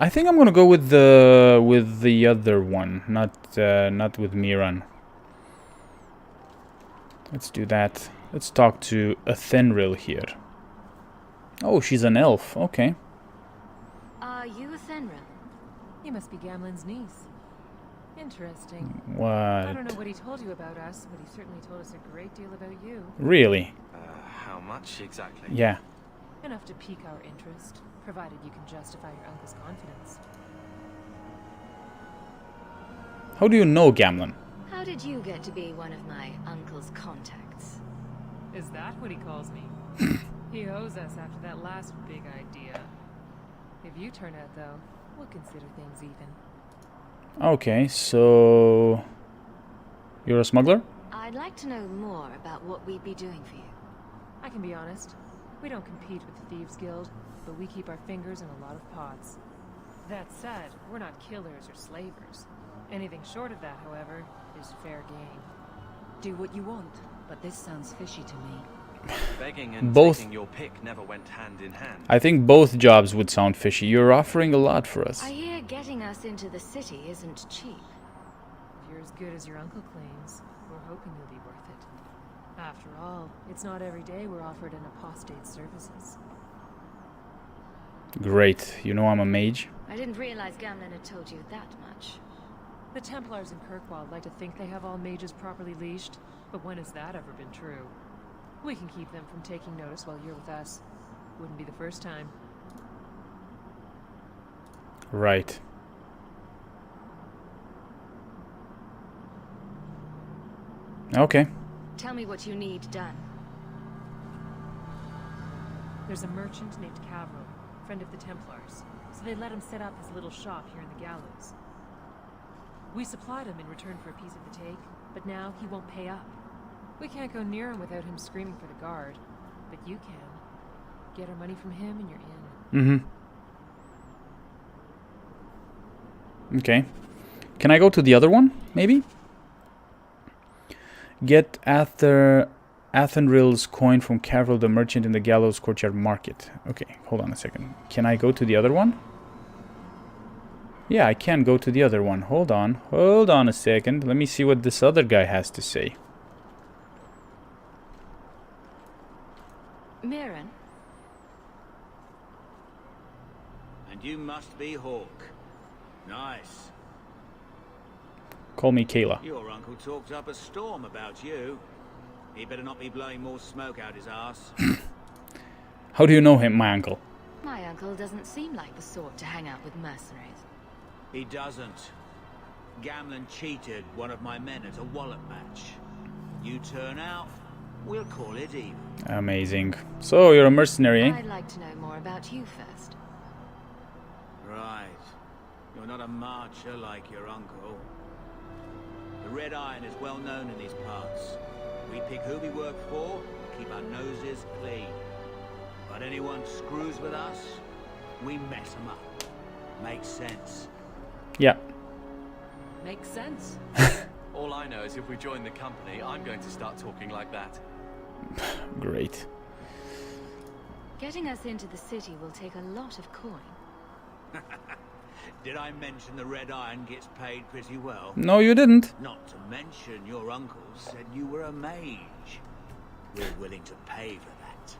I think I'm gonna go with the other one, not with Miran. Let's do that. Let's talk to Athenril here. Oh, she's an elf. Okay. Are you Athenril? You must be Gamlen's niece. Interesting. What? I don't know what he told you about us, but he certainly told us a great deal about you. Really? How much exactly? Yeah. Enough to pique our interest, provided you can justify your uncle's confidence. How do you know Gamlen? How did you get to be one of my uncle's contacts? Is that what he calls me? He owes us after that last big idea. If you turn out, though, we'll consider things even. Okay, so... You're a smuggler? I'd like to know more about what we'd be doing for you. I can be honest. We don't compete with the Thieves Guild, but we keep our fingers in a lot of pots. That said, we're not killers or slavers. Anything short of that, however, is fair game. Do what you want, but this sounds fishy to me. Begging and Both. taking your pick never went hand in hand. I think both jobs would sound fishy. You're offering a lot for us. I hear getting us into the city isn't cheap. If you're as good as your uncle claims, we're hoping you'll be worth it. After all, it's not every day we're offered an apostate's services. Great. You know I'm a mage. I didn't realize Gamlen had told you that much. The Templars in Kirkwall like to think they have all mages properly leashed, but when has that ever been true? We can keep them from taking notice while you're with us. Wouldn't be the first time. Right. Okay. Tell me what you need done. There's a merchant named Cavril, friend of the Templars, so they let him set up his little shop here in the Gallows. We supplied him in return for a piece of the take, but now he won't pay up. We can't go near him without him screaming for the guard, but you can. Get our money from him and you're in. Mm-hmm. Okay. Can I go to the other one, maybe? Get Athenril's coin from Cavril the merchant in the Gallows Courtyard Market. Okay, hold on a second. Can I go to the other one? Yeah, I can go to the other one. Hold on a second. Let me see what this other guy has to say. Miran? And you must be Hawk. Nice. Call me Kayla. Your uncle talked up a storm about you. He better not be blowing more smoke out his ass. How do you know him, my uncle? My uncle doesn't seem like the sort to hang out with mercenaries. He doesn't. Gamlen cheated one of my men at a wallet match. You turn out, we'll call it even. Amazing. So, you're a mercenary, eh? I'd like to know more about you first. Right. You're not a marcher like your uncle. The Red Iron is well known in these parts. We pick who we work for, keep our noses clean. But anyone screws with us, we mess them up. Makes sense. Yeah. Makes sense. All I know is if we join the company, I'm going to start talking like that. Great. Getting us into the city will take a lot of coin. Did I mention the Red Iron gets paid pretty well? No, you didn't. Not to mention your uncle said you were a mage. We're willing to pay for that.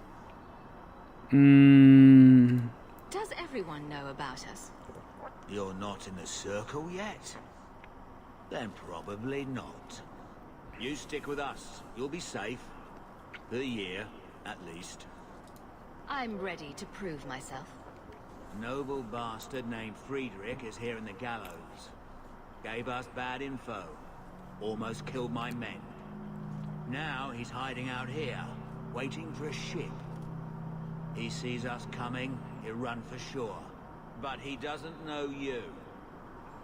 Does everyone know about us? You're not in the circle yet? Then probably not. You stick with us. You'll be safe. For a year, at least. I'm ready to prove myself. Noble bastard named Friedrich is here in the Gallows. Gave us bad info. Almost killed my men. Now he's hiding out here, waiting for a ship. He sees us coming, he'll run for shore. But he doesn't know you.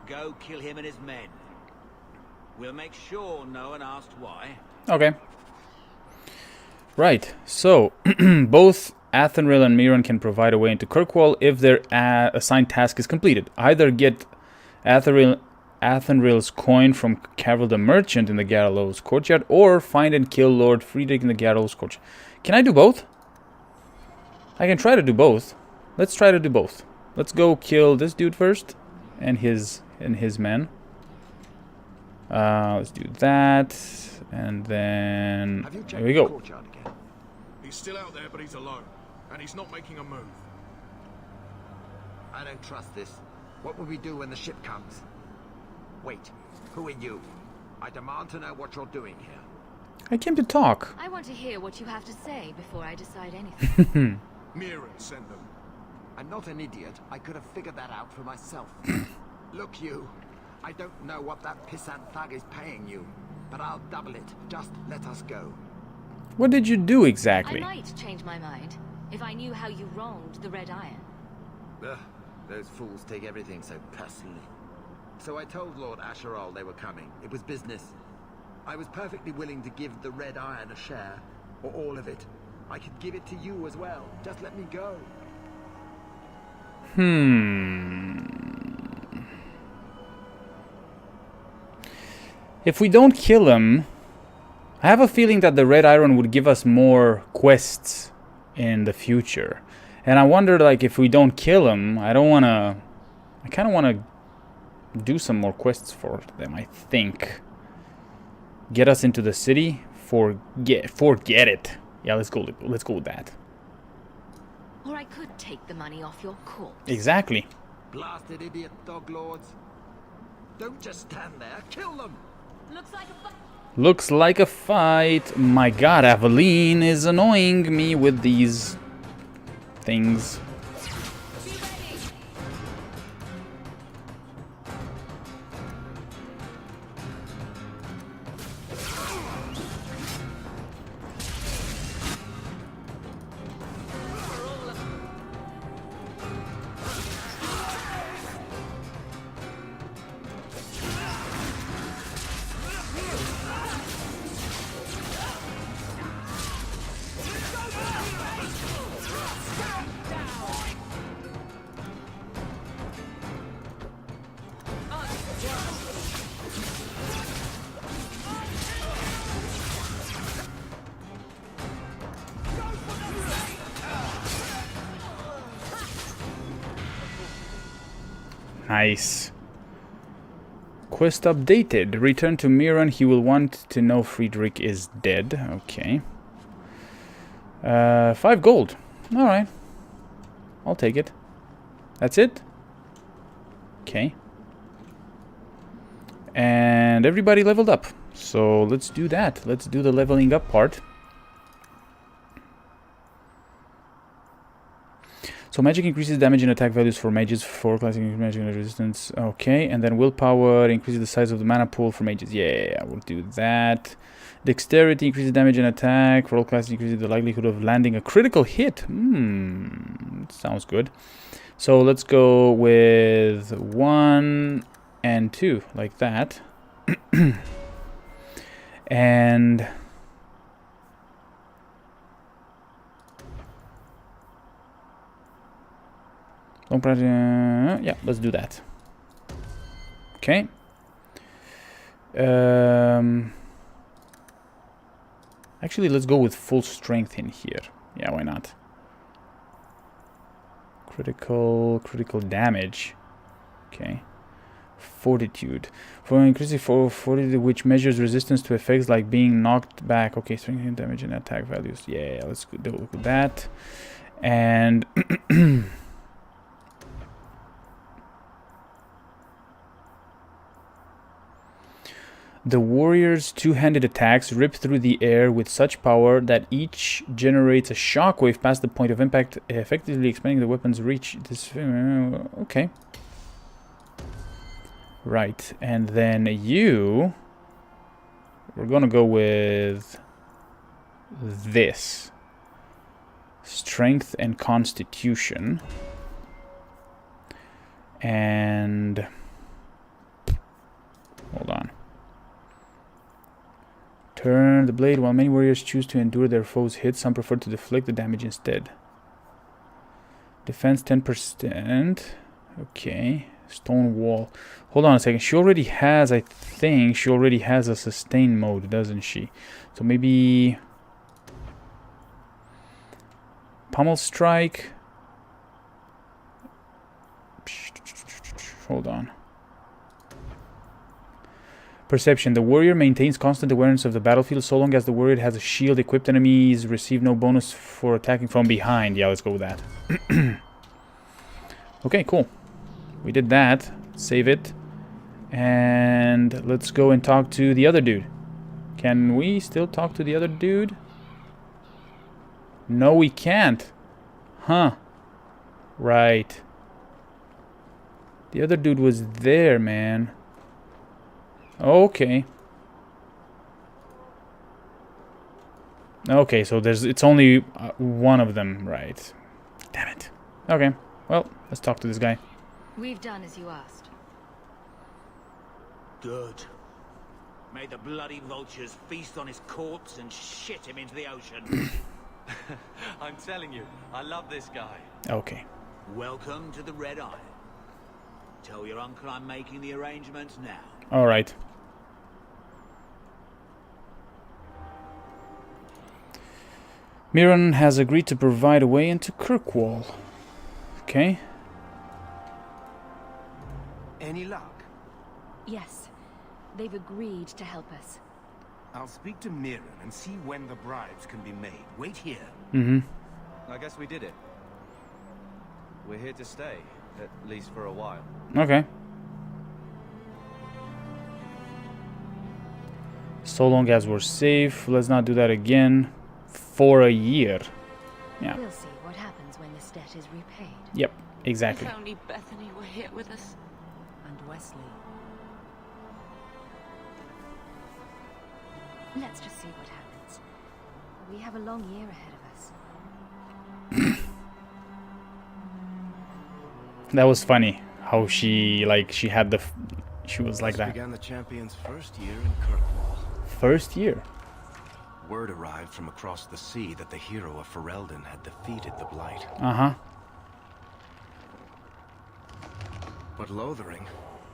Go kill him and his men. We'll make sure no one asks why. Okay. Right. So, both Athenril and Miran can provide a way into Kirkwall if their assigned task is completed. Either get Athenril's coin from Cavril the merchant in the Gallows Courtyard, or find and kill Lord Friedrich in the Gallows Courtyard. Can I do both? I can try to do both. Let's try to do both. Let's go kill this dude first, and his men. Let's do that, and then here we go. He's still out there, but he's alone, and he's not making a move. I don't trust this. What will we do when the ship comes? Wait, who are you? I demand to know what you're doing here. I came to talk. I want to hear what you have to say before I decide anything. Mirren sent them. I'm not an idiot. I could have figured that out for myself. Look, you. I don't know what that pissant thug is paying you, but I'll double it. Just let us go. What did you do I exactly? might change my mind if I knew how you wronged the Red Iron. Ugh, those fools take everything so personally. So I told Lord Asherall they were coming. It was business. I was perfectly willing to give the Red Iron a share, or all of it. I could give it to you as well. Just let me go. If we don't kill him, I have a feeling that the Red Iron would give us more quests in the future. And I wonder, like, if we don't kill him, I kind of want to do some more quests for them, I think. Get us into the city? Forget it. Yeah, let's go with that. Or I could take the money off your corpse. Exactly. Blasted idiot dog lords. Don't just stand there. Kill them. Looks like a fight. My god, Aveline is annoying me with these things. Nice. Quest updated. Return to Mirren. He will want to know Friedrich is dead. Okay. 5 gold. Alright. I'll take it. That's it? Okay. And everybody leveled up. So let's do that. Let's do the leveling up part. So magic increases damage and attack values for mages, for classic magic and resistance. Okay, and then willpower increases the size of the mana pool for mages. Yeah, we'll do that. Dexterity increases damage and attack. For all classes increases the likelihood of landing a critical hit. Sounds good. So let's go with 1 and 2, like that. And yeah, let's do that. Okay. Actually, let's go with full strength in here. Yeah, why not? Critical damage. Okay. Fortitude. For increasing fortitude, which measures resistance to effects like being knocked back. Okay, strength damage and attack values. Yeah, let's do that. And the warrior's two-handed attacks rip through the air with such power that each generates a shockwave past the point of impact, effectively expanding the weapon's reach. This okay. Right, and then we're gonna go with this. Strength and Constitution. And hold on. Turn the blade. While many warriors choose to endure their foes' hits, some prefer to deflect the damage instead. Defense 10%. Okay. Stone wall. Hold on a second. She already has, I think, she already has a sustain mode, doesn't she? So maybe Pummel Strike. Hold on. Perception. The warrior maintains constant awareness of the battlefield so long as the warrior has a shield equipped. Enemies receive no bonus for attacking from behind. Yeah, let's go with that. Okay, cool. We did that. Save it. And let's go and talk to the other dude. Can we still talk to the other dude? No, we can't. Huh. Right. The other dude was there, man. Okay. Okay, so it's only one of them, right? Damn it. Okay, well, let's talk to this guy. We've done as you asked. Good. May the bloody vultures feast on his corpse and shit him into the ocean. I'm telling you, I love this guy. Okay. Welcome to the Red Isle. Tell your uncle I'm making the arrangements now. All right. Miran has agreed to provide a way into Kirkwall. Okay. Any luck? Yes, they've agreed to help us. I'll speak to Miran and see when the bribes can be made. Wait here. Mm-hmm. I guess we did it. We're here to stay, at least for a while. Okay. So long as we're safe, let's not do that again. For a year. Yeah. We'll see what happens when this debt is repaid. Yep, exactly. If only Bethany were here with us. And Wesley. Let's just see what happens. We have a long year ahead of us. That was funny. How she, like, she had the... She was like that. Began the champion's first year in Kirkwall. First year. Word arrived from across the sea that the hero of Ferelden had defeated the Blight. Uh-huh. But Lothering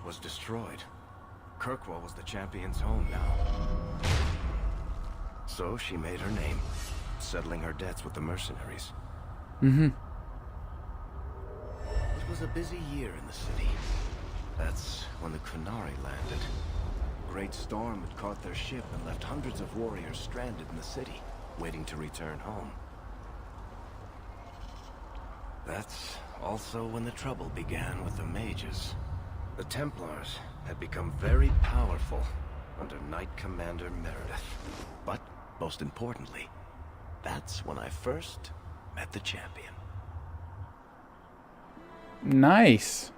was destroyed. Kirkwall was the champion's home now. So she made her name, settling her debts with the mercenaries. Mm-hmm. It was a busy year in the city. That's when the Kunari landed. A great storm had caught their ship and left hundreds of warriors stranded in the city, waiting to return home. That's also when the trouble began with the mages. The Templars had become very powerful under Knight Commander Meredith. But, most importantly, that's when I first met the champion. Nice.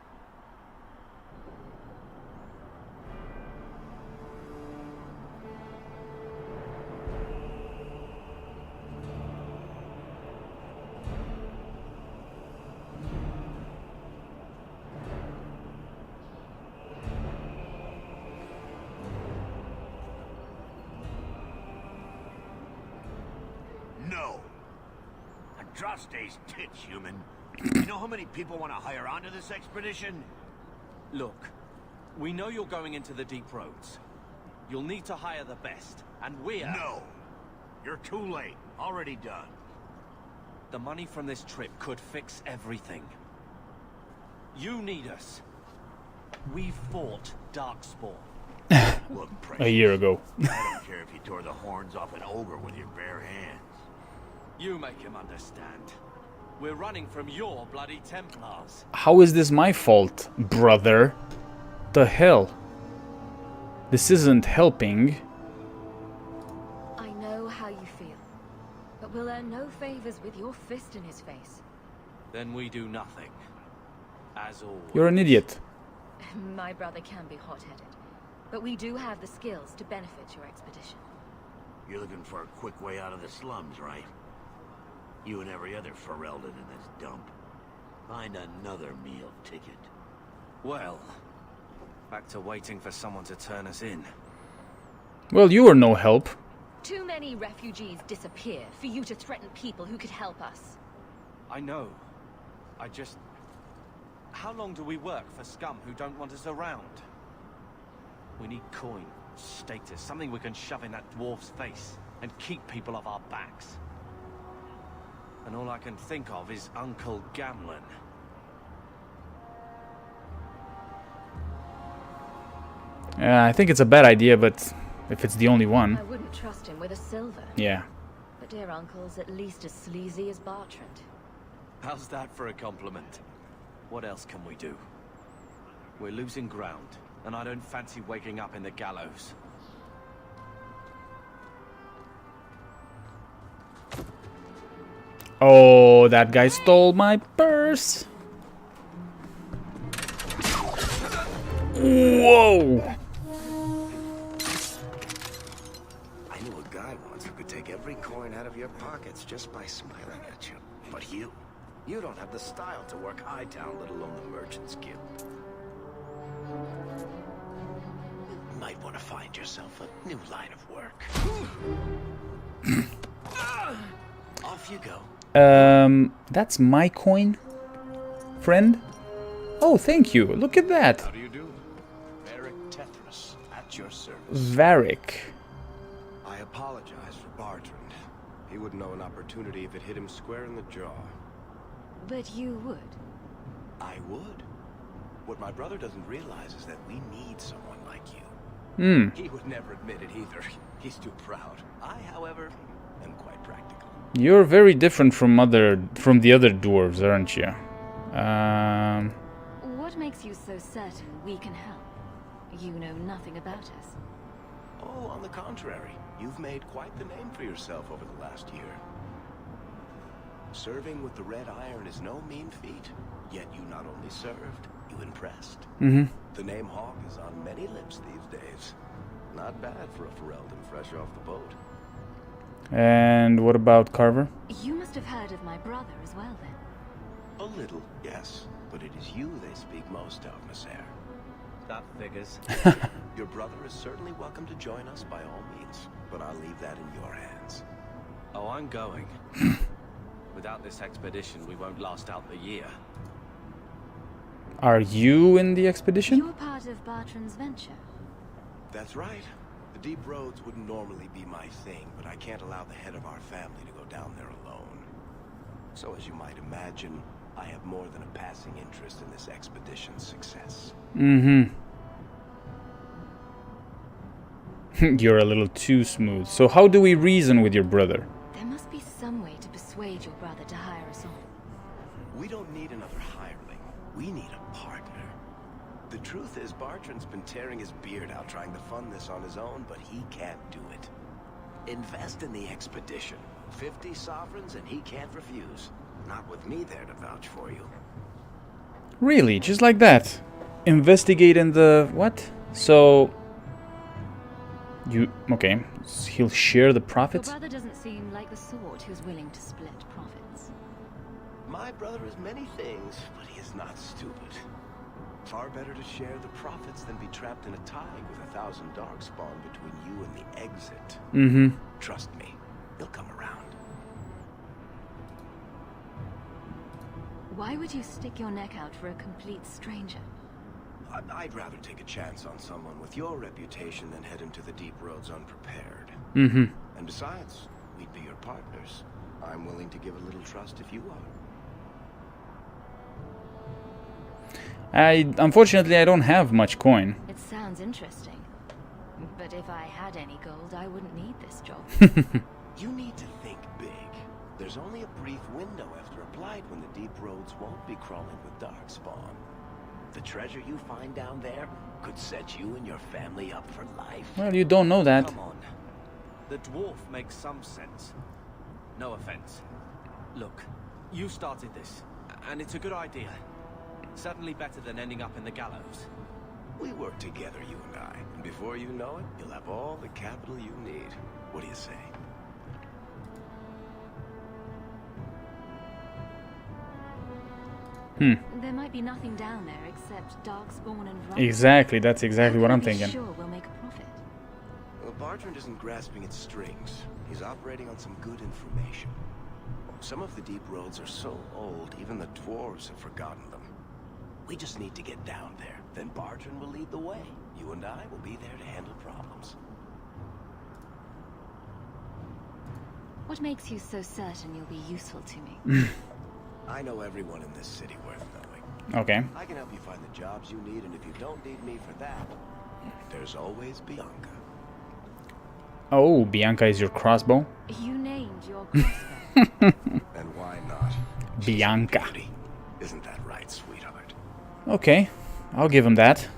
No. Andraste's tits, human. You know how many people want to hire onto this expedition? Look, we know you're going into the deep roads. You'll need to hire the best, and we're... No. You're too late. Already done. The money from this trip could fix everything. You need us. We fought Darkspawn. Look, A Precious, year ago. I don't care if you tore the horns off an ogre with your bare hands. You make him understand. We're running from your bloody Templars. How is this my fault, brother? The hell? This isn't helping. I know how you feel, but we'll earn no favors with your fist in his face. Then we do nothing. As always. You're an idiot. My brother can be hot-headed, but we do have the skills to benefit your expedition. You're looking for a quick way out of the slums, right? You and every other Ferelden in this dump. Find another meal ticket. Well, back to waiting for someone to turn us in. Well, you were no help. Too many refugees disappear for you to threaten people who could help us. I know. I just... How long do we work for scum who don't want us around? We need coin, status, something we can shove in that dwarf's face and keep people off our backs. And all I can think of is Uncle Gamlen. I think it's a bad idea, but if it's the only one. I wouldn't trust him with a silver. Yeah. But dear uncle's at least as sleazy as Bartrand. How's that for a compliment? What else can we do? We're losing ground, and I don't fancy waking up in the gallows. Oh, that guy stole my purse. Whoa! I knew a guy once who could take every coin out of your pockets just by smiling at you. But you don't have the style to work Hightown, let alone the Merchants Guild. You might want to find yourself a new line of work. Off you go. That's my coin, friend. Oh, thank you. Look at that. How do you do? Varrick Tethras, at your service. Varrick. I apologize for Bartrand. He wouldn't know an opportunity if it hit him square in the jaw. But you would. I would. What my brother doesn't realize is that we need someone like you. He would never admit it either. He's too proud. I, however, am quite practical. You're very different from the other dwarves, aren't you? What makes you so certain we can help? You know nothing about us. Oh, on the contrary, you've made quite the name for yourself over the last year. Serving with the Red Iron is no mean feat, yet you not only served, you impressed. The name Hawk is on many lips these days. Not bad for a Ferelden fresh off the boat. And what about Carver? You must have heard of my brother as well, then. A little, yes, but it is you they speak most of, Nasser. That figures. Your brother is certainly welcome to join us by all means, but I'll leave that in your hands. Oh, I'm going. Without this expedition, we won't last out the year. Are you in the expedition? You were part of Bartrand's venture. That's right. The deep roads wouldn't normally be my thing, but I can't allow the head of our family to go down there alone. So as you might imagine, I have more than a passing interest in this expedition's success. You're a little too smooth. So how do we reason with your brother? There must be some way to persuade your brother to hire us on. We don't need another hireling. We need a partner. The truth is, Bartrand's been tearing his beard out trying to fund this on his own, but he can't do it. Invest in the expedition. 50 sovereigns and he can't refuse. Not with me there to vouch for you. Really? Just like that? Investigate in the... what? So... okay. He'll share the profits? Your brother doesn't seem like the sort who's willing to split profits. My brother is many things, but he is not stupid. Far better to share the profits than be trapped in a tide with 1,000 darkspawn between you and the exit. Trust me, he'll come around. Why would you stick your neck out for a complete stranger? I'd rather take a chance on someone with your reputation than head into the deep roads unprepared. And besides, we'd be your partners. I'm willing to give a little trust if you are. Unfortunately, I don't have much coin. It sounds interesting. But if I had any gold, I wouldn't need this job. You need to think big. There's only a brief window after a blight when the deep roads won't be crawling with darkspawn. The treasure you find down there could set you and your family up for life. Well, you don't know that. Come on. The dwarf makes some sense. No offense. Look, you started this, and it's a good idea. Certainly better than ending up in the gallows. We work together, you and I, and before you know it, you'll have all the capital you need. What do you say? There might be nothing down there except darkspawn and rot. Exactly, that's exactly what I'm thinking. Sure, we'll make a profit. Well, Bartrand isn't grasping at strings. He's operating on some good information. Some of the deep roads are so old, even the dwarves have forgotten them. We just need to get down there. Then Bartrand will lead the way. You and I will be there to handle problems. What makes you so certain you'll be useful to me? I know everyone in this city worth knowing. Okay. I can help you find the jobs you need, and if you don't need me for that, there's always Bianca. Oh, Bianca is your crossbow? You named your crossbow. And why not? Bianca. Beauty. Isn't that right, sweetheart? Okay, I'll give him that.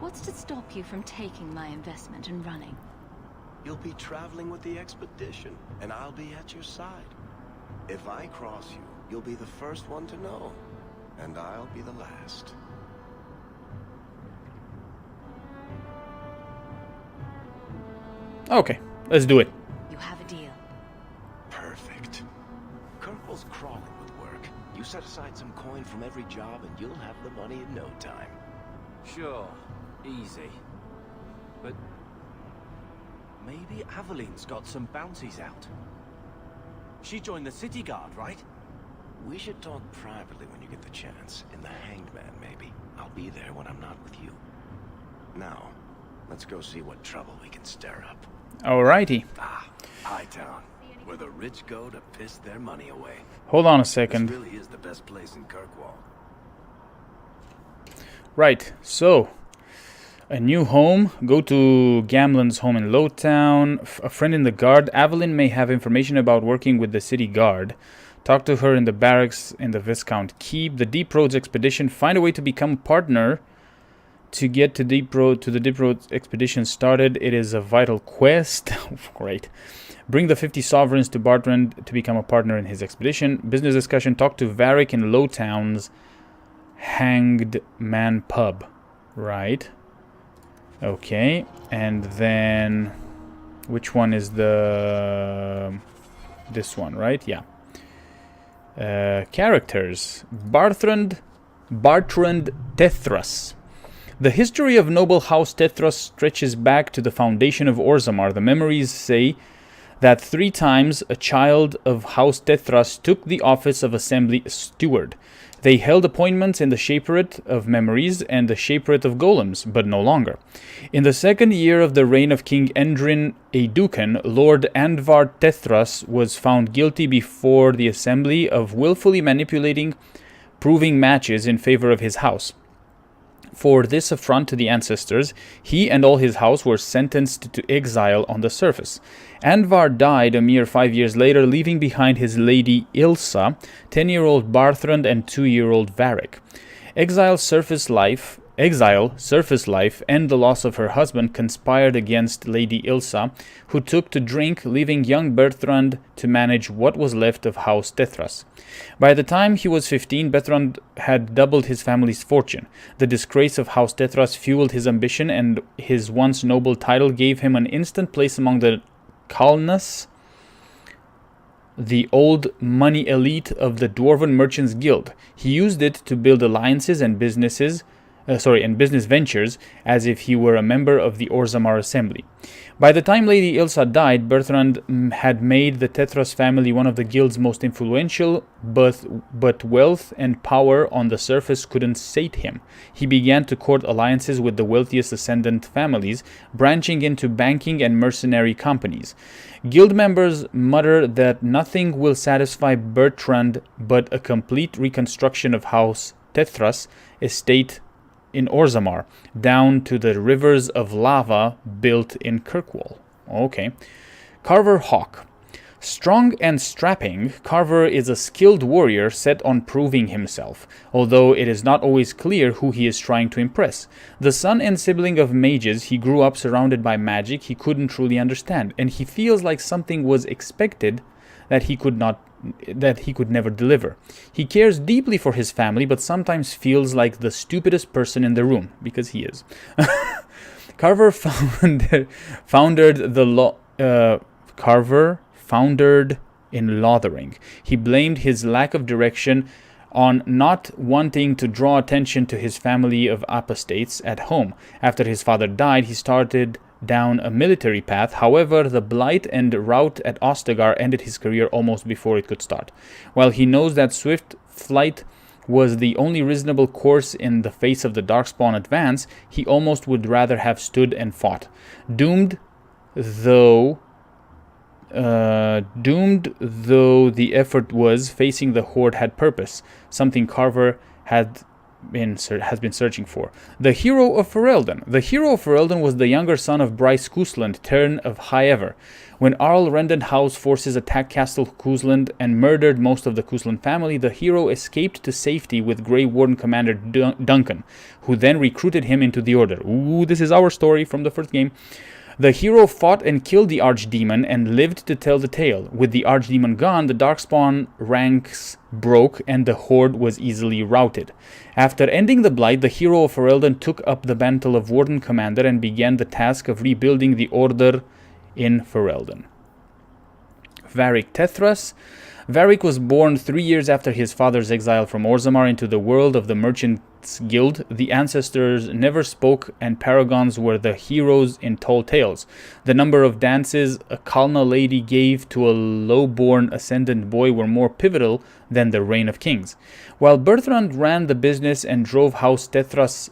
What's to stop you from taking my investment and running? You'll be traveling with the expedition, and I'll be at your side. If I cross you, you'll be the first one to know, and I'll be the last. Okay, let's do it. You have a deal. Perfect. Kirkwall's crawling with work. You set aside some coin from every job, and you'll have the money in no time. Sure, easy. But maybe Aveline's got some bounties out. She joined the city guard, right? We should talk privately when you get the chance. In the Hanged Man, maybe. I'll be there when I'm not with you. Now, let's go see what trouble we can stir up. Alrighty. Ah, Hightown, where the rich go to piss their money away. Hold on a This second. really is the best place in Kirkwall. Right, so a new home. Go to Gamlen's home in Lowtown. A friend in the guard. Aveline may have information about working with the city guard. Talk to her in the barracks in the Viscount Keep. The Deep Roads expedition. Find a way to become a partner to get to the Deep Roads expedition started. It is a vital quest. Great. Bring the 50 sovereigns to Bartrand to become a partner in his expedition. Business discussion. Talk to Varrick in Lowtown's Hanged Man pub. Right. Okay. And then which one is the this one, right? Yeah. Characters. Bartrand Tethras. The history of noble House Tethras stretches back to the foundation of Orzammar. The memories say that 3 times a child of House Tethras took the office of Assembly Steward. They held appointments in the Shaperate of Memories and the Shaperate of Golems, but no longer. In the 2nd year of the reign of King Endrin Aeducan, Lord Andvar Tethras was found guilty before the Assembly of willfully manipulating proving matches in favor of his house. For this affront to the ancestors, he and all his house were sentenced to exile on the surface. Andvar died a mere 5 years later, leaving behind his lady Ilsa, 10-year-old Bartrand, and 2-year-old Varrick. Exile, surface life, and the loss of her husband conspired against Lady Ilsa, who took to drink, leaving young Bertrand to manage what was left of House Tethras. By the time he was 15, Bertrand had doubled his family's fortune. The disgrace of House Tethras fueled his ambition, and his once noble title gave him an instant place among the Kalnas, the old money elite of the Dwarven Merchants Guild. He used it to build alliances and business ventures, as if he were a member of the Orzammar Assembly. By the time Lady Ilsa died, Bertrand had made the Tethras family one of the guild's most influential, but wealth and power on the surface couldn't sate him. He began to court alliances with the wealthiest ascendant families, branching into banking and mercenary companies. Guild members mutter that nothing will satisfy Bertrand but a complete reconstruction of House Tethras' estate in Orzammar, down to the rivers of lava built in Kirkwall. Okay. Carver Hawk. Strong and strapping, Carver is a skilled warrior set on proving himself, although it is not always clear who he is trying to impress. The son and sibling of mages, he grew up surrounded by magic he couldn't truly understand, and he feels like something was expected that he could never deliver. He cares deeply for his family, but sometimes feels like the stupidest person in the room, because he is. Carver foundered in Lothering. He blamed his lack of direction on not wanting to draw attention to his family of apostates at home. After his father died, he started down a military path. However, the blight and rout at Ostagar ended his career almost before it could start. While he knows that swift flight was the only reasonable course in the face of the Darkspawn advance, he almost would rather have stood and fought. Doomed though the effort was, facing the Horde had purpose, something Carver had has been searching for. The hero of Ferelden. The hero of Ferelden was the younger son of Bryce Cousland, Tern of Highever. When Arl Rendenhouse forces attacked Castle Cousland and murdered most of the Cousland family, the hero escaped to safety with Grey Warden Commander Duncan, who then recruited him into the Order. Ooh, this is our story from the first game. The hero fought and killed the Archdemon and lived to tell the tale. With the Archdemon gone, the Darkspawn ranks broke and the Horde was easily routed. After ending the Blight, the hero of Ferelden took up the mantle of Warden Commander and began the task of rebuilding the Order in Ferelden. Varrick Tethras. Varrick was born 3 years after his father's exile from Orzammar into the world of the Merchants Guild. The ancestors never spoke, and paragons were the heroes in tall tales. The number of dances a Kalna lady gave to a low-born ascendant boy were more pivotal than the reign of kings. While Bartrand ran the business and drove House Tethras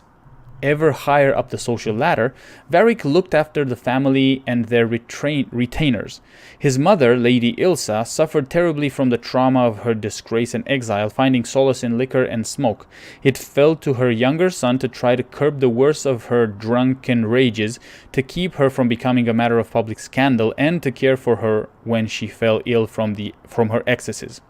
ever higher up the social ladder, Varrick looked after the family and their retainers. His mother, Lady Ilsa, suffered terribly from the trauma of her disgrace and exile, finding solace in liquor and smoke. It fell to her younger son to try to curb the worst of her drunken rages, to keep her from becoming a matter of public scandal, and to care for her when she fell ill from her excesses.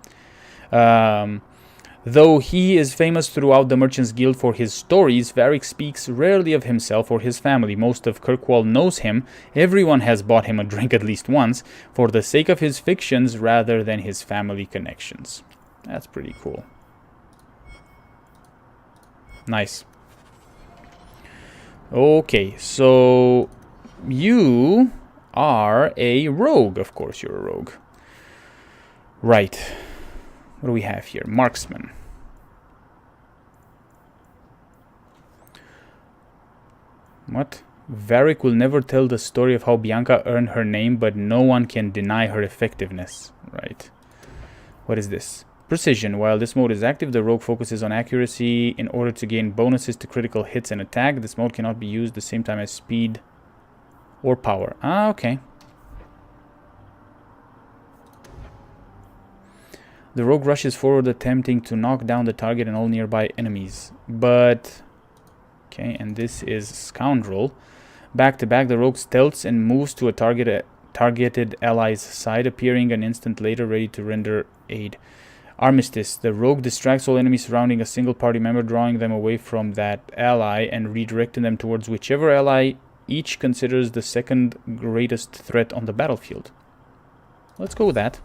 Though he is famous throughout the Merchants Guild for his stories, Varrick speaks rarely of himself or his family. Most of Kirkwall knows him. Everyone has bought him a drink at least once, for the sake of his fictions rather than his family connections. That's pretty cool. Nice. Okay, so you are a rogue. Of course you're a rogue. Right. What do we have here? Marksman. What? Varrick will never tell the story of how Bianca earned her name, but no one can deny her effectiveness. Right. What is this? Precision. While this mode is active, the rogue focuses on accuracy in order to gain bonuses to critical hits and attack. This mode cannot be used at the same time as speed or power. Ah, okay. The rogue rushes forward, attempting to knock down the target and all nearby enemies. But... okay, and this is Scoundrel. Back to back, the rogue stealths and moves to a targeted ally's side, appearing an instant later ready to render aid. Armistice. The rogue distracts all enemies surrounding a single party member, drawing them away from that ally and redirecting them towards whichever ally each considers the second greatest threat on the battlefield. Let's go with that.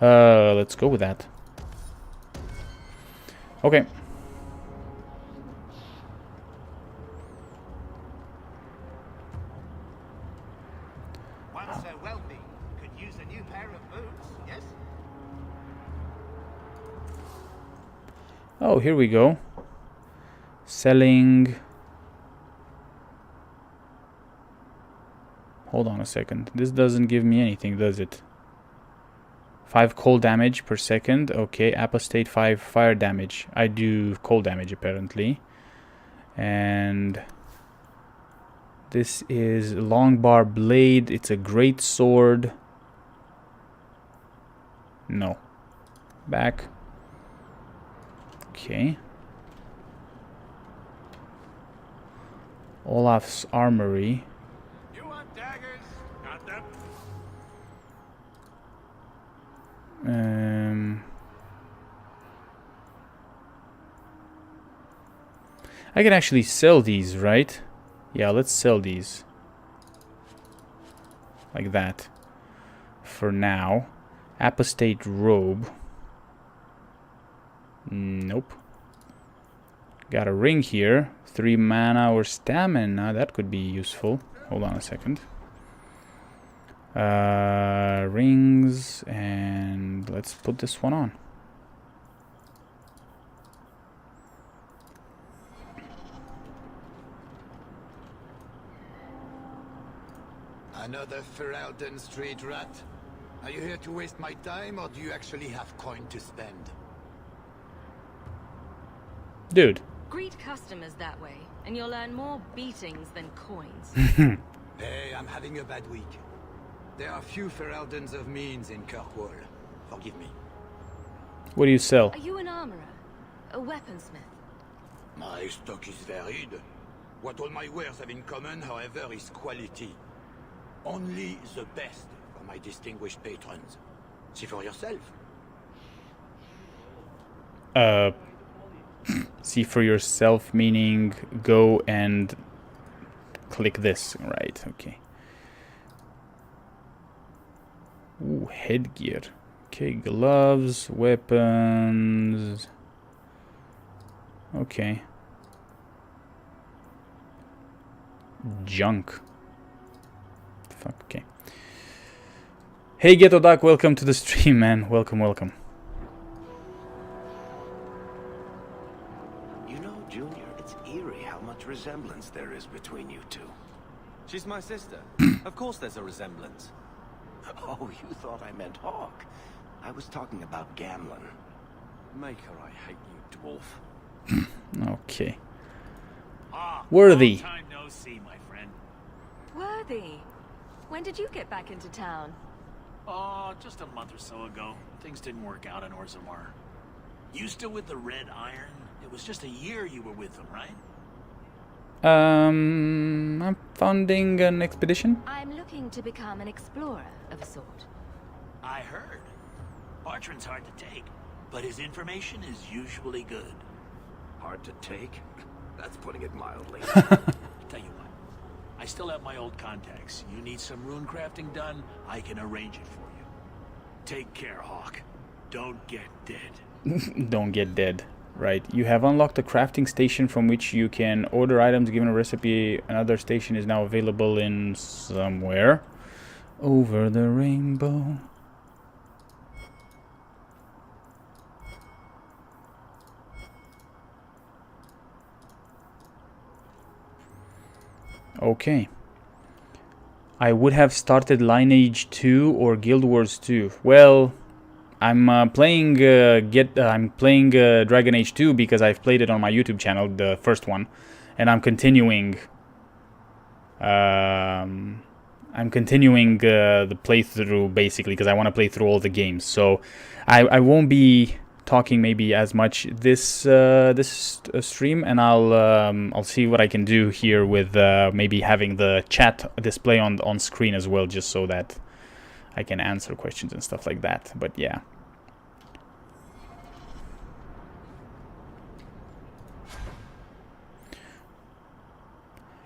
Let's go with that. Okay. One so wealthy could use a new pair of boots, yes? Oh, here we go. Selling. Hold on a second. This doesn't give me anything, does it? 5 cold damage per second. Okay, apostate 5 fire damage. I do cold damage apparently. And this is Longbar Blade. It's a great sword. No. Back. Okay. Olaf's Armory. You want daggers? Got them. I can actually sell these, right? Yeah, let's sell these. Like that. For now. Apostate Robe. Nope. Got a ring here. 3 mana or stamina. That could be useful. Hold on a second. Rings, and let's put this one on. Another Ferelden street rat? Are you here to waste my time, or do you actually have coin to spend? Dude. Greet customers that way, and you'll earn more beatings than coins. Hey, I'm having a bad week. There are few Fereldens of means in Kirkwall. Forgive me. What do you sell? Are you an armorer? A weaponsmith? My stock is varied. What all my wares have in common, however, is quality. Only the best for my distinguished patrons. See for yourself. See for yourself, meaning go and click this. Right, okay. Ooh, headgear. Okay, gloves, weapons. Okay. Junk. Fuck, okay. Hey Ghetto Duck, welcome to the stream, man. Welcome, welcome. You know, Junior, it's eerie how much resemblance there is between you two. She's my sister. Of course there's a resemblance. Oh, you thought I meant Hawk. I was talking about Gamlin. Maker, I hate you, dwarf. Okay. Ah, Worthy. long time no see, my friend. Worthy. When did you get back into town? Oh, just a month or so ago. Things didn't work out in Orzammar. You still with the Red Iron? It was just a year you were with them, right? I'm founding an expedition. I'm looking to become an explorer of a sort. I heard. Bartrand's hard to take, but his information is usually good. Hard to take? That's putting it mildly. Tell you what, I still have my old contacts. You need some rune crafting done, I can arrange it for you. Take care, Hawk. Don't get dead. Don't get dead. Right. You have unlocked a crafting station from which you can order items given a recipe. Another station is now available in somewhere. Over the rainbow. Okay. I would have started Lineage 2 or Guild Wars 2. Well, I'm playing Dragon Age 2 because I've played it on my YouTube channel, the first one, and I'm continuing. The playthrough basically because I want to play through all the games. So I won't be talking maybe as much this stream, and I'll see what I can do here with maybe having the chat display on screen as well, just so that I can answer questions and stuff like that. But yeah.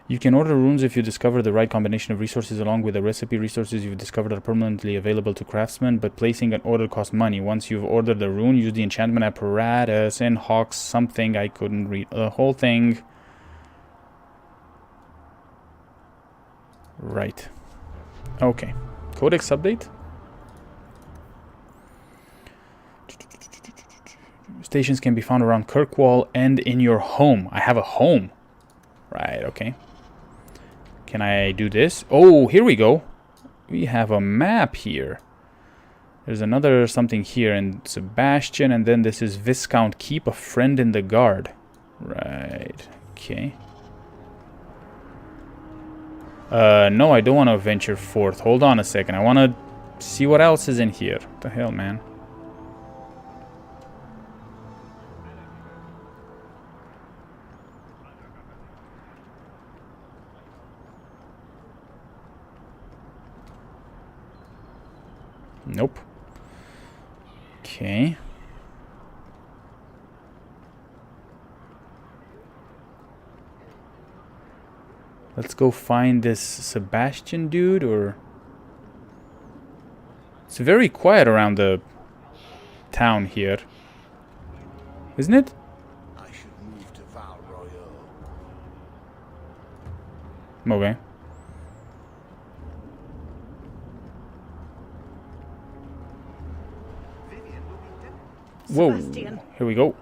You can order runes if you discover the right combination of resources along with the recipe. Resources you've discovered are permanently available to craftsmen, but placing an order costs money. Once you've ordered the rune, use the enchantment apparatus and Hawks something. I couldn't read the whole thing. Right. Okay. Codex update. Stations can be found around Kirkwall and in your home. I have a home. Right, okay. Can I do this? Oh, here we go. We have a map here. There's another something here in Sebastian, and then this is Viscount Keep, a friend in the guard. Right, okay. No, I don't want to venture forth. Hold on a second. I want to see what else is in here. What the hell, man? Nope. Okay. Let's go find this Sebastian dude, or... It's very quiet around the town here. Isn't it? I should move to Val Royal. Okay. Whoa, Sebastian, here we go.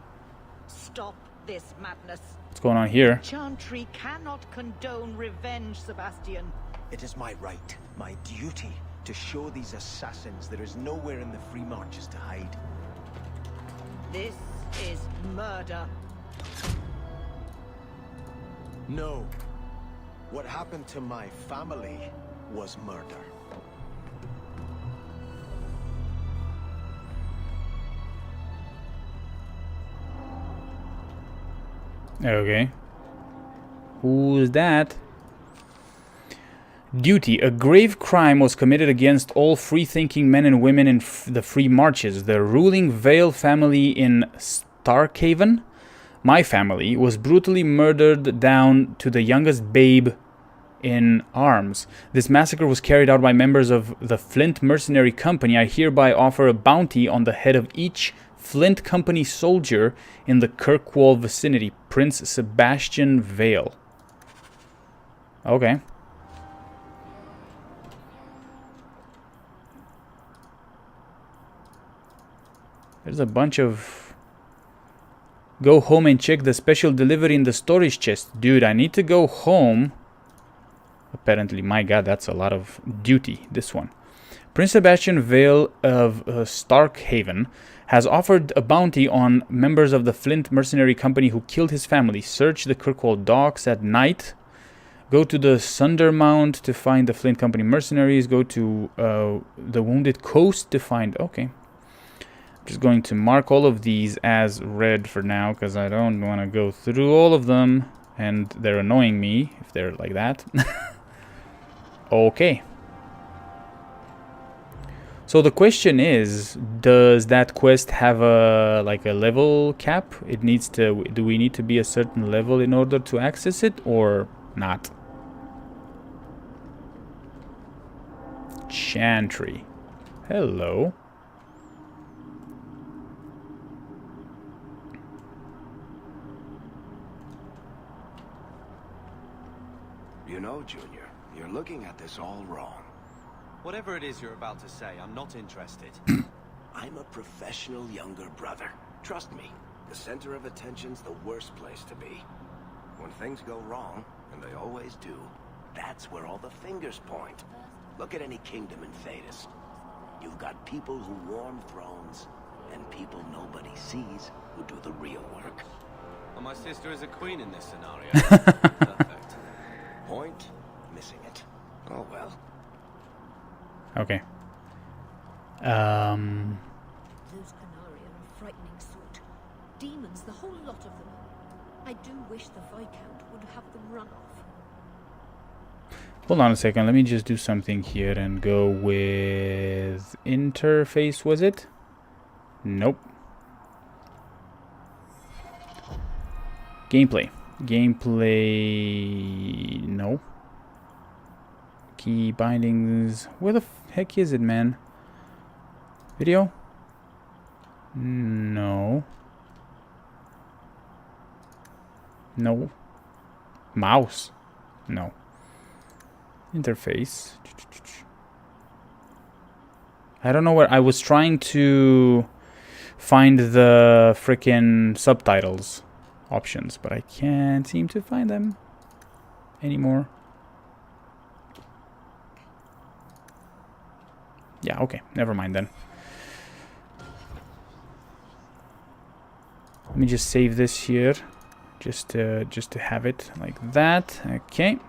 stop this madness. What's going on here? Chantry cannot condone revenge, Sebastian. It is my right, my duty, to show these assassins there is nowhere in the free marches to hide. This is murder. No. What happened to my family was murder. Okay. Who's that? Duty. A grave crime was committed against all free-thinking men and women in the Free Marches. The ruling Vale family in Starkhaven, my family, was brutally murdered down to the youngest babe in arms. This massacre was carried out by members of the Flint Mercenary Company. I hereby offer a bounty on the head of each Flint Company soldier in the Kirkwall vicinity. Prince Sebastian Vale. Okay. There's a bunch of... Go home and check the special delivery in the storage chest. Dude, I need to go home. Apparently, my god, that's a lot of duty, this one. Prince Sebastian Vale of Starkhaven has offered a bounty on members of the Flint Mercenary Company who killed his family. Search the Kirkwall docks at night. Go to the Sundermount to find the Flint Company mercenaries. Go to the Wounded Coast to find... Okay. Just going to mark all of these as red for now, because I don't want to go through all of them, and they're annoying me if they're like that. Okay. So the question is, does that quest have a level cap? It needs to. Do we need to be a certain level in order to access it, or not? Chantry. Hello. You know, Junior, you're looking at this all wrong. Whatever it is you're about to say, I'm not interested. I'm a professional younger brother. Trust me, the center of attention's the worst place to be. When things go wrong, and they always do, that's where all the fingers point. Look at any kingdom in Thedas. You've got people who warm thrones, and people nobody sees who do the real work. Well, my sister is a queen in this scenario. Perfect. Point, missing it. Oh well. Okay. Those Canari are a frightening sort. Demons, the whole lot of them. I do wish the Viscount would have them run off. Hold on a second. Let me just do something here and go with interface, was it? Nope. Gameplay. Gameplay... No. Key bindings... Where the heck is it, man? Video? No. No. Mouse? No. Interface. I don't know where... I was trying to find the frickin' subtitles options, but I can't seem to find them anymore. Yeah, okay, never mind then. Let me just save this here, just to have it like that. Okay.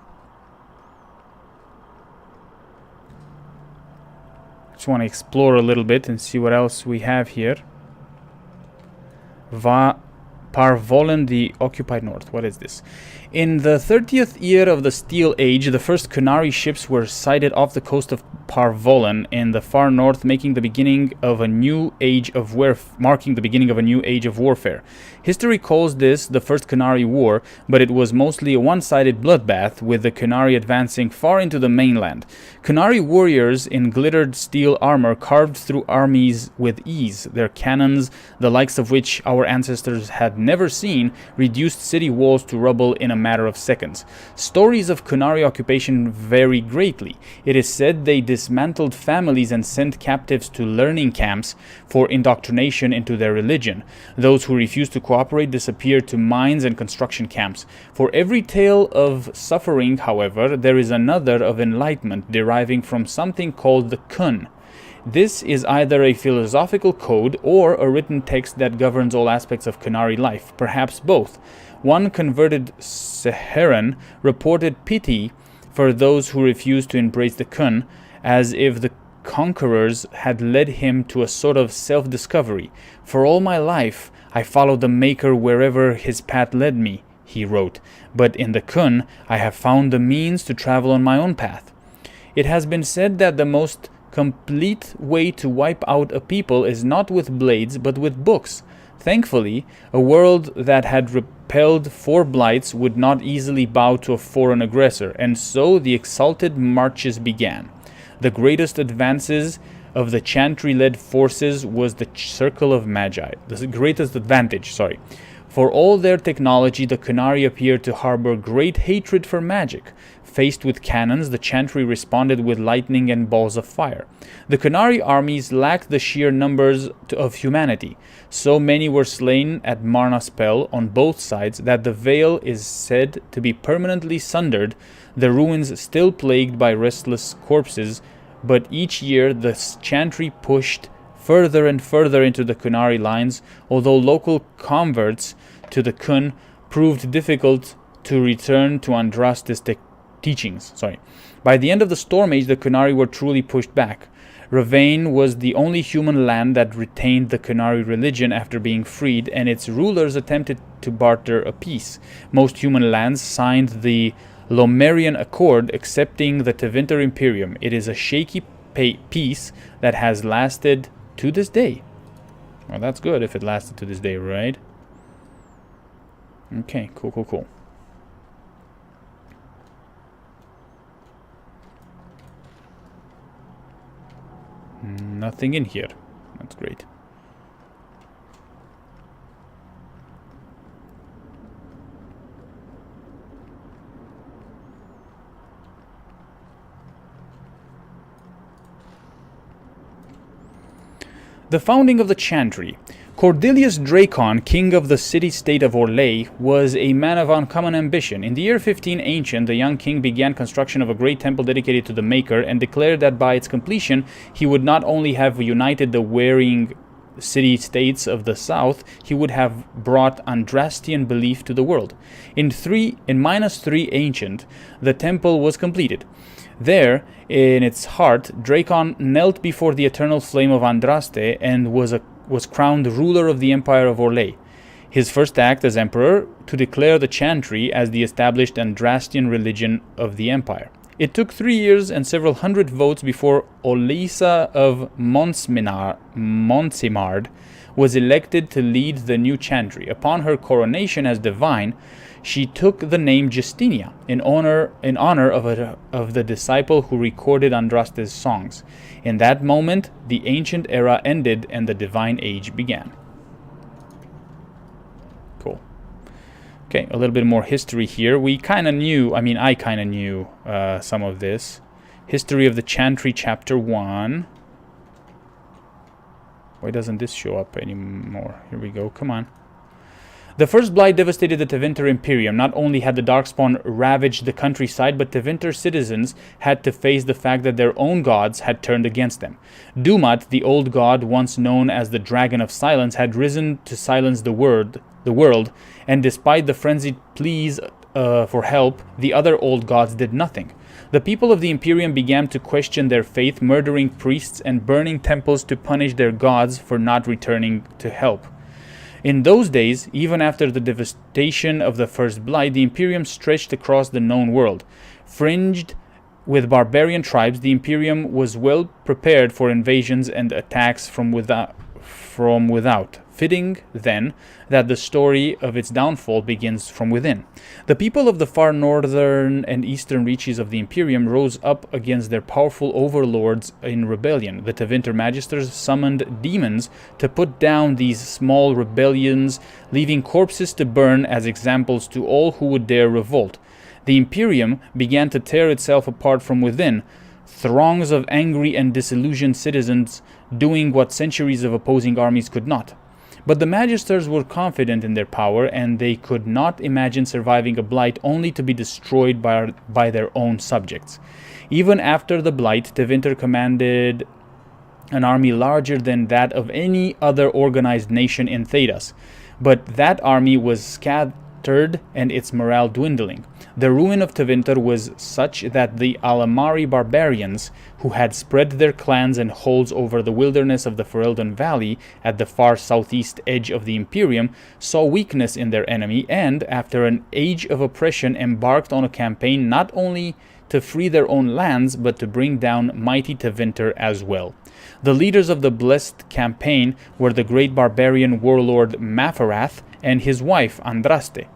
Just want to explore a little bit and see what else we have here. Parvolen, the occupied north. What is this? In the 30th year of the Steel Age, the first Canari ships were sighted off the coast of Parvolen in the far north, marking the beginning of a new age of warfare. History calls this the First Canari War, but it was mostly a one-sided bloodbath, with the Canari advancing far into the mainland. Canari warriors in glittered steel armor carved through armies with ease. Their cannons, the likes of which our ancestors had never seen, reduced city walls to rubble in a matter of seconds. Stories of Canari occupation vary greatly. It is said they dismantled families and sent captives to learning camps for indoctrination into their religion. Those who refused to cooperate disappeared to mines and construction camps. For every tale of suffering, however, there is another of enlightenment deriving from something called the Kun. This is either a philosophical code or a written text that governs all aspects of Canari life, perhaps both. One converted Seheran reported pity for those who refused to embrace the Kun, as if the conquerors had led him to a sort of self-discovery. For all my life, I followed the Maker wherever his path led me, he wrote, "but in the Kun I have found the means to travel on my own path. It has been said that the most complete way to wipe out a people is not with blades, but with books. Thankfully, a world that had repelled 4 blights would not easily bow to a foreign aggressor, and so the exalted marches began. The greatest advances of the Chantry-led forces was the Circle of Magi. The greatest advantage, sorry. For all their technology, the Kunari appeared to harbor great hatred for magic. Faced with cannons, the Chantry responded with lightning and balls of fire. The Kunari armies lacked the sheer numbers of humanity. So many were slain at Marnaspell on both sides that the Vale is said to be permanently sundered, the ruins still plagued by restless corpses, but each year the Chantry pushed further and further into the Kunari lines, although local converts to the Kun proved difficult to return to Andraste's teachings. By the end of the Storm Age, the Kunari were truly pushed back. Ravane was the only human land that retained the Kunari religion after being freed, and its rulers attempted to barter a peace. Most human lands signed the Lomerian Accord, accepting the Tevinter Imperium. It is a shaky peace that has lasted to this day. Well, that's good if it lasted to this day, right? Okay, cool. Nothing in here. That's great. The founding of the Chantry. Cordelius Dracon, king of the city-state of Orlais, was a man of uncommon ambition. In the year 15 Ancient, the young king began construction of a great temple dedicated to the Maker and declared that by its completion, he would not only have united the warring city-states of the south, he would have brought Andrastian belief to the world. In -3 Ancient, the temple was completed. There, in its heart, Dracon knelt before the eternal flame of Andraste and was crowned ruler of the Empire of Orlais. His first act as emperor to declare the Chantry as the established Andrastian religion of the empire. It took 3 years and several hundred votes before Olisa of Montsimard was elected to lead the new Chantry. Upon her coronation as divine, she took the name Justinia in honor of the disciple who recorded Andraste's songs. In that moment, the ancient era ended and the divine age began. Cool. Okay, a little bit more history here. I kind of knew some of this. History of the Chantry, Chapter 1. Why doesn't this show up anymore? Here we go, come on. The first blight devastated the Tevinter Imperium. Not only had the Darkspawn ravaged the countryside, but Tevinter citizens had to face the fact that their own gods had turned against them. Dumat, the old god once known as the Dragon of Silence, had risen to silence the world, and despite the frenzied pleas for help, the other old gods did nothing. The people of the Imperium began to question their faith, murdering priests and burning temples to punish their gods for not returning to help. In those days, even after the devastation of the First Blight, the Imperium stretched across the known world. Fringed with barbarian tribes, the Imperium was well prepared for invasions and attacks from without. Fitting, then, that the story of its downfall begins from within. The people of the far northern and eastern reaches of the Imperium rose up against their powerful overlords in rebellion. The Tevinter Magisters summoned demons to put down these small rebellions, leaving corpses to burn as examples to all who would dare revolt. The Imperium began to tear itself apart from within, throngs of angry and disillusioned citizens doing what centuries of opposing armies could not. But the Magisters were confident in their power, and they could not imagine surviving a blight only to be destroyed by their own subjects. Even after the blight, Tevinter commanded an army larger than that of any other organized nation in Thedas. But that army was battered and its morale dwindling. The ruin of Tevinter was such that the Alamari barbarians, who had spread their clans and holds over the wilderness of the Ferelden Valley at the far southeast edge of the Imperium, saw weakness in their enemy and, after an age of oppression, embarked on a campaign not only to free their own lands, but to bring down mighty Tevinter as well. The leaders of the Blessed campaign were the great barbarian warlord Mafarath and his wife Andraste.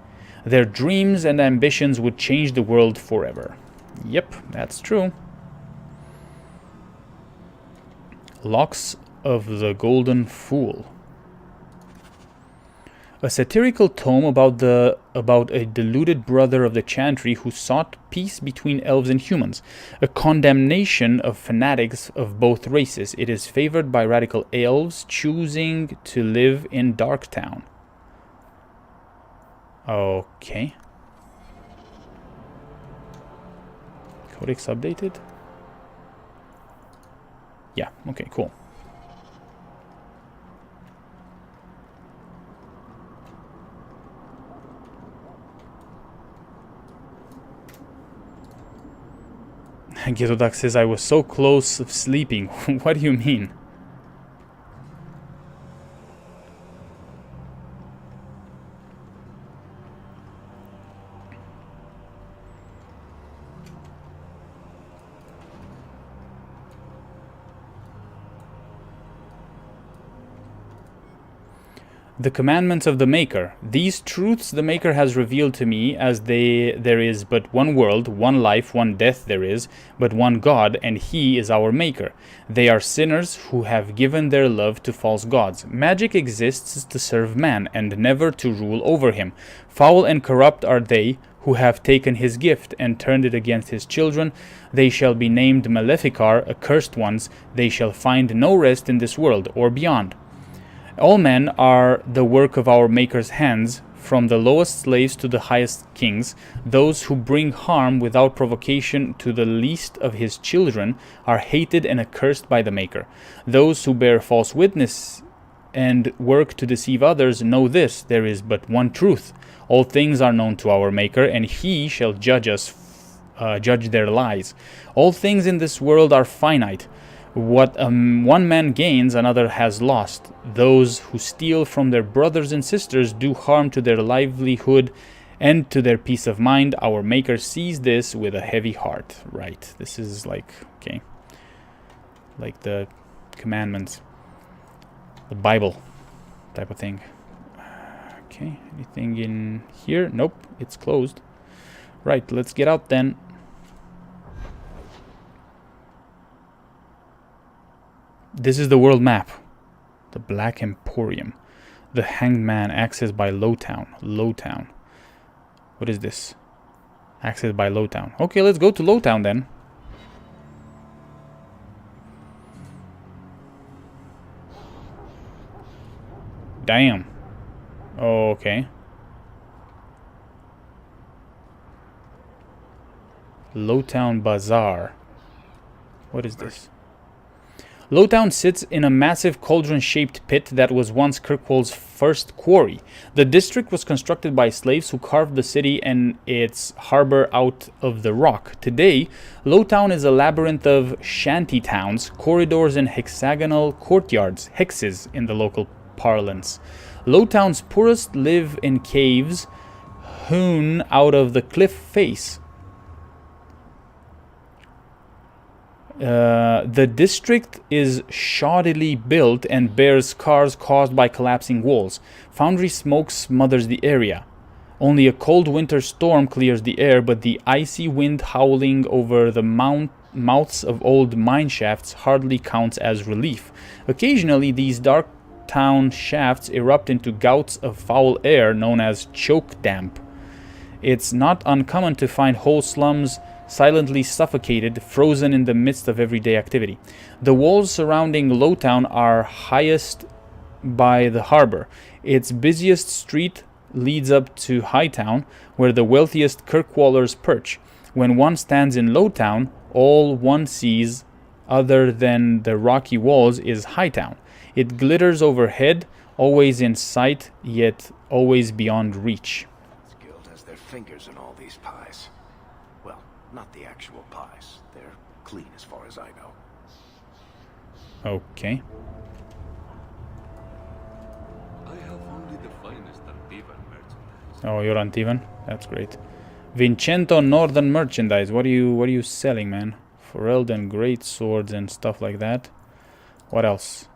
Their dreams and ambitions would change the world forever. Yep, that's true. Locks of the Golden Fool. A satirical tome about a deluded brother of the Chantry who sought peace between elves and humans, a condemnation of fanatics of both races. It is favored by radical elves choosing to live in Darktown. Okay. Codex updated? Yeah, okay, cool. Getodak says, I was so close of sleeping. What do you mean? The commandments of the Maker. These truths the Maker has revealed to me, as there is but one world, one life, one death there is, but one God, and He is our Maker. They are sinners who have given their love to false gods. Magic exists to serve man, and never to rule over him. Foul and corrupt are they who have taken his gift and turned it against his children. They shall be named Maleficar, accursed ones. They shall find no rest in this world or beyond. All men are the work of our Maker's hands, from the lowest slaves to the highest kings. Those who bring harm without provocation to the least of his children are hated and accursed by the Maker. Those who bear false witness and work to deceive others know this: there is but one truth. All things are known to our Maker, and He shall judge their lies. All things in this world are finite. What one man gains, another has lost. Those who steal from their brothers and sisters do harm to their livelihood and to their peace of mind. Our Maker sees this with a heavy heart. Right. This is like, okay, like the commandments, the Bible type of thing. Okay, anything in here? Nope, it's closed. Right, let's get out then. This is the world map. The Black Emporium. The Hanged Man, accessed by Lowtown. Lowtown. What is this? Accessed by Lowtown. Okay, let's go to Lowtown then. Damn. Okay. Lowtown Bazaar. What is this? Lowtown sits in a massive cauldron-shaped pit that was once Kirkwall's first quarry. The district was constructed by slaves who carved the city and its harbor out of the rock. Today, Lowtown is a labyrinth of shanty towns, corridors, and hexagonal courtyards, hexes in the local parlance. Lowtown's poorest live in caves hewn out of the cliff face. The district is shoddily built and bears scars caused by collapsing walls. Foundry smoke smothers the area. Only a cold winter storm clears the air, but the icy wind howling over the mouths of old mine shafts hardly counts as relief. Occasionally, these dark town shafts erupt into gouts of foul air known as choke damp. It's not uncommon to find whole slums silently suffocated, frozen in the midst of everyday activity. The walls surrounding Lowtown are highest by the harbor. Its busiest street leads up to Hightown, where the wealthiest Kirkwallers perch. When one stands in Lowtown, all one sees, other than the rocky walls, is Hightown. It glitters overhead, always in sight, yet always beyond reach. fingers in all these pies. Well, not the actual pies. They're clean as far as I know. Okay. I have only the finest Antivan merchandise. Oh, you're Antivan? That's great. Vincento Northern Merchandise. What are you selling, man? Ferelden great swords and stuff like that. What else?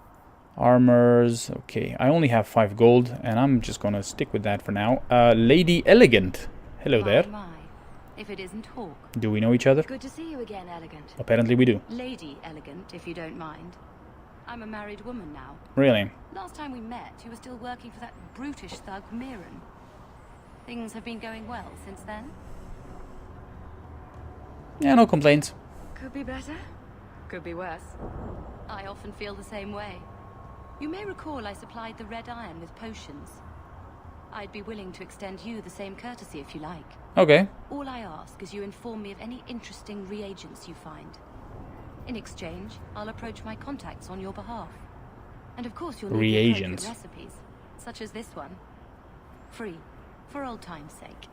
Armors. Okay, I only have 5 gold, and I'm just gonna stick with that for now. Lady Elegant. Hello there. My. If it isn't Hawk. Do we know each other? Good to see you again, Elegant. Apparently we do. Lady Elegant, if you don't mind. I'm a married woman now. Really? Last time we met, you were still working for that brutish thug, Miran. Things have been going well since then? Yeah, no complaints. Could be better. Could be worse. I often feel the same way. You may recall I supplied the Red Iron with potions. I'd be willing to extend you the same courtesy if you like. Okay. All I ask is you inform me of any interesting reagents you find. In exchange, I'll approach my contacts on your behalf. And of course you'll need reagents. the appropriate recipes, such as this one. Free, for old time's sake.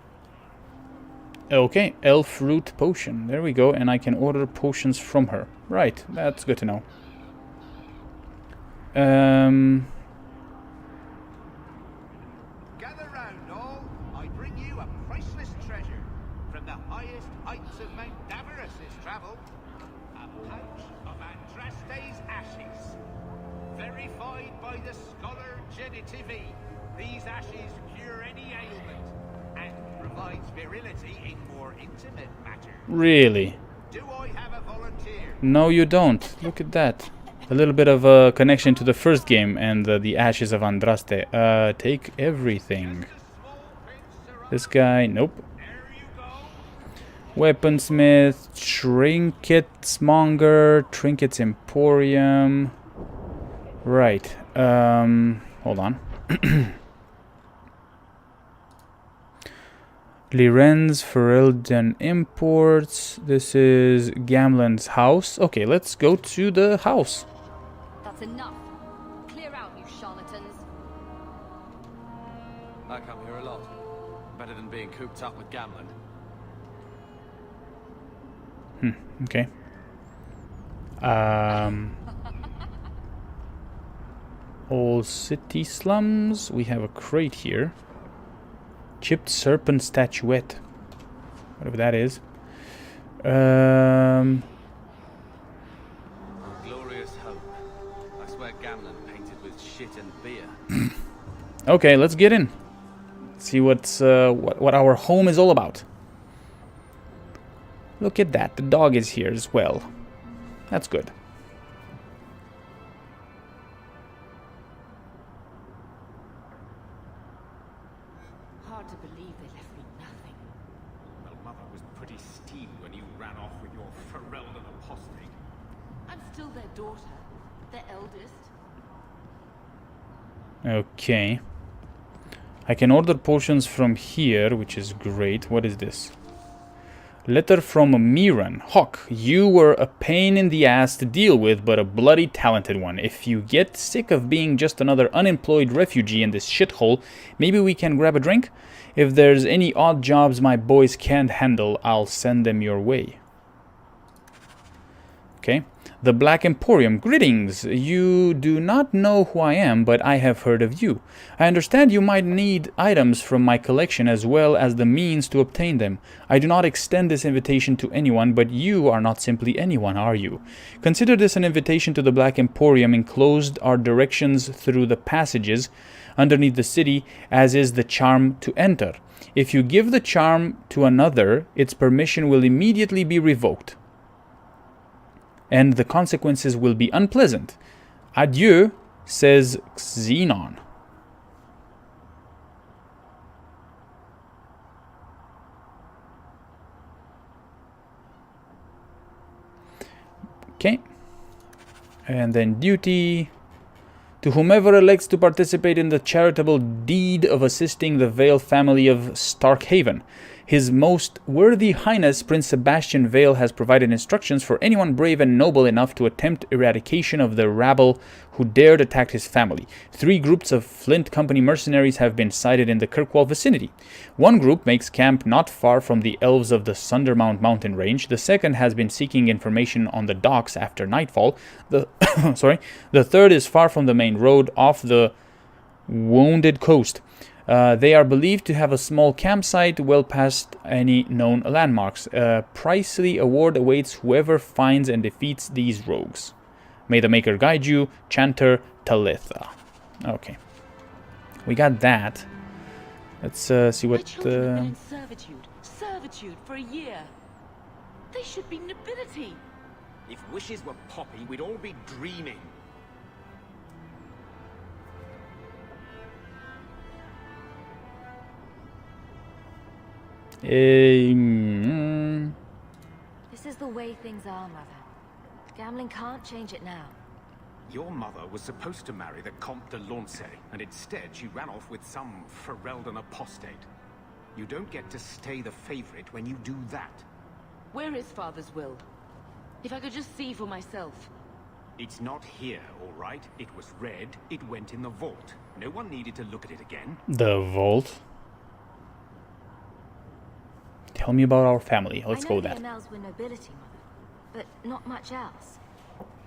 Okay, elf root potion. There we go, and I can order potions from her. Right, that's good to know. Gather round, all. I bring you a priceless treasure from the highest heights of Mount Davarus's travel. A pouch of Andraste's ashes, verified by the scholar Genitivi. These ashes cure any ailment and provides virility in more intimate matters. Really? Do I have a volunteer? No, you don't. Look at that. A little bit of a connection to the first game and the Ashes of Andraste. Take everything. This guy, nope. Weaponsmith, Trinkets Monger, Trinkets Emporium. Right. Hold on. Liren's Ferelden Imports. This is Gamlen's house. Okay, let's go to the house. That's enough. Clear out, you charlatans. I come here a lot. Better than being cooped up with Gamlen. Okay. All city slums. We have a crate here. Chipped serpent statuette. Whatever that is. Glorious hope. I swear Gamlen painted with shit and beer. Okay, let's get in. See what's what our home is all about. Look at that. The dog is here as well. That's good. Hard to believe they left me nothing. Well, Mother was pretty steamed when you ran off with your Ferelden apostate. I'm still their daughter, their eldest. Okay. I can order potions from here, which is great. What is this? Letter from Miran. Hawk, you were a pain in the ass to deal with, but a bloody talented one. If you get sick of being just another unemployed refugee in this shithole, maybe we can grab a drink? If there's any odd jobs my boys can't handle, I'll send them your way. Okay. The Black Emporium. Greetings. You do not know who I am, but I have heard of you. I understand you might need items from my collection as well as the means to obtain them. I do not extend this invitation to anyone, but you are not simply anyone, are you? Consider this an invitation to the Black Emporium. Enclosed are directions through the passages underneath the city, as is the charm to enter. If you give the charm to another, its permission will immediately be revoked, and the consequences will be unpleasant. Adieu, says Xenon. Okay. And then duty. To whomever elects to participate in the charitable deed of assisting the Vale family of Starkhaven. His Most Worthy Highness Prince Sebastian Vale has provided instructions for anyone brave and noble enough to attempt eradication of the rabble who dared attack his family. 3 groups of Flint Company mercenaries have been sighted in the Kirkwall vicinity. One group makes camp not far from the elves of the Sundermount mountain range. The second has been seeking information on the docks after nightfall. The third is far from the main road off the Wounded Coast. They are believed to have a small campsite well past any known landmarks. A pricely award awaits whoever finds and defeats these rogues. May the Maker guide you, Chanter Talitha. Okay. We got that. Let's see what... My children have been in servitude for a year. They should be nobility. If wishes were poppy, we'd all be dreaming. This is the way things are, Mother. Gambling can't change it now. Your mother was supposed to marry the Comte de Launcey, and instead she ran off with some Ferelden apostate. You don't get to stay the favorite when you do that. Where is Father's will? If I could just see for myself. It's not here, all right? It was read, it went in the vault. No one needed to look at it again. The vault? Tell me about our family. Let's go there. I know the Amels were nobility, Mother, but not much else.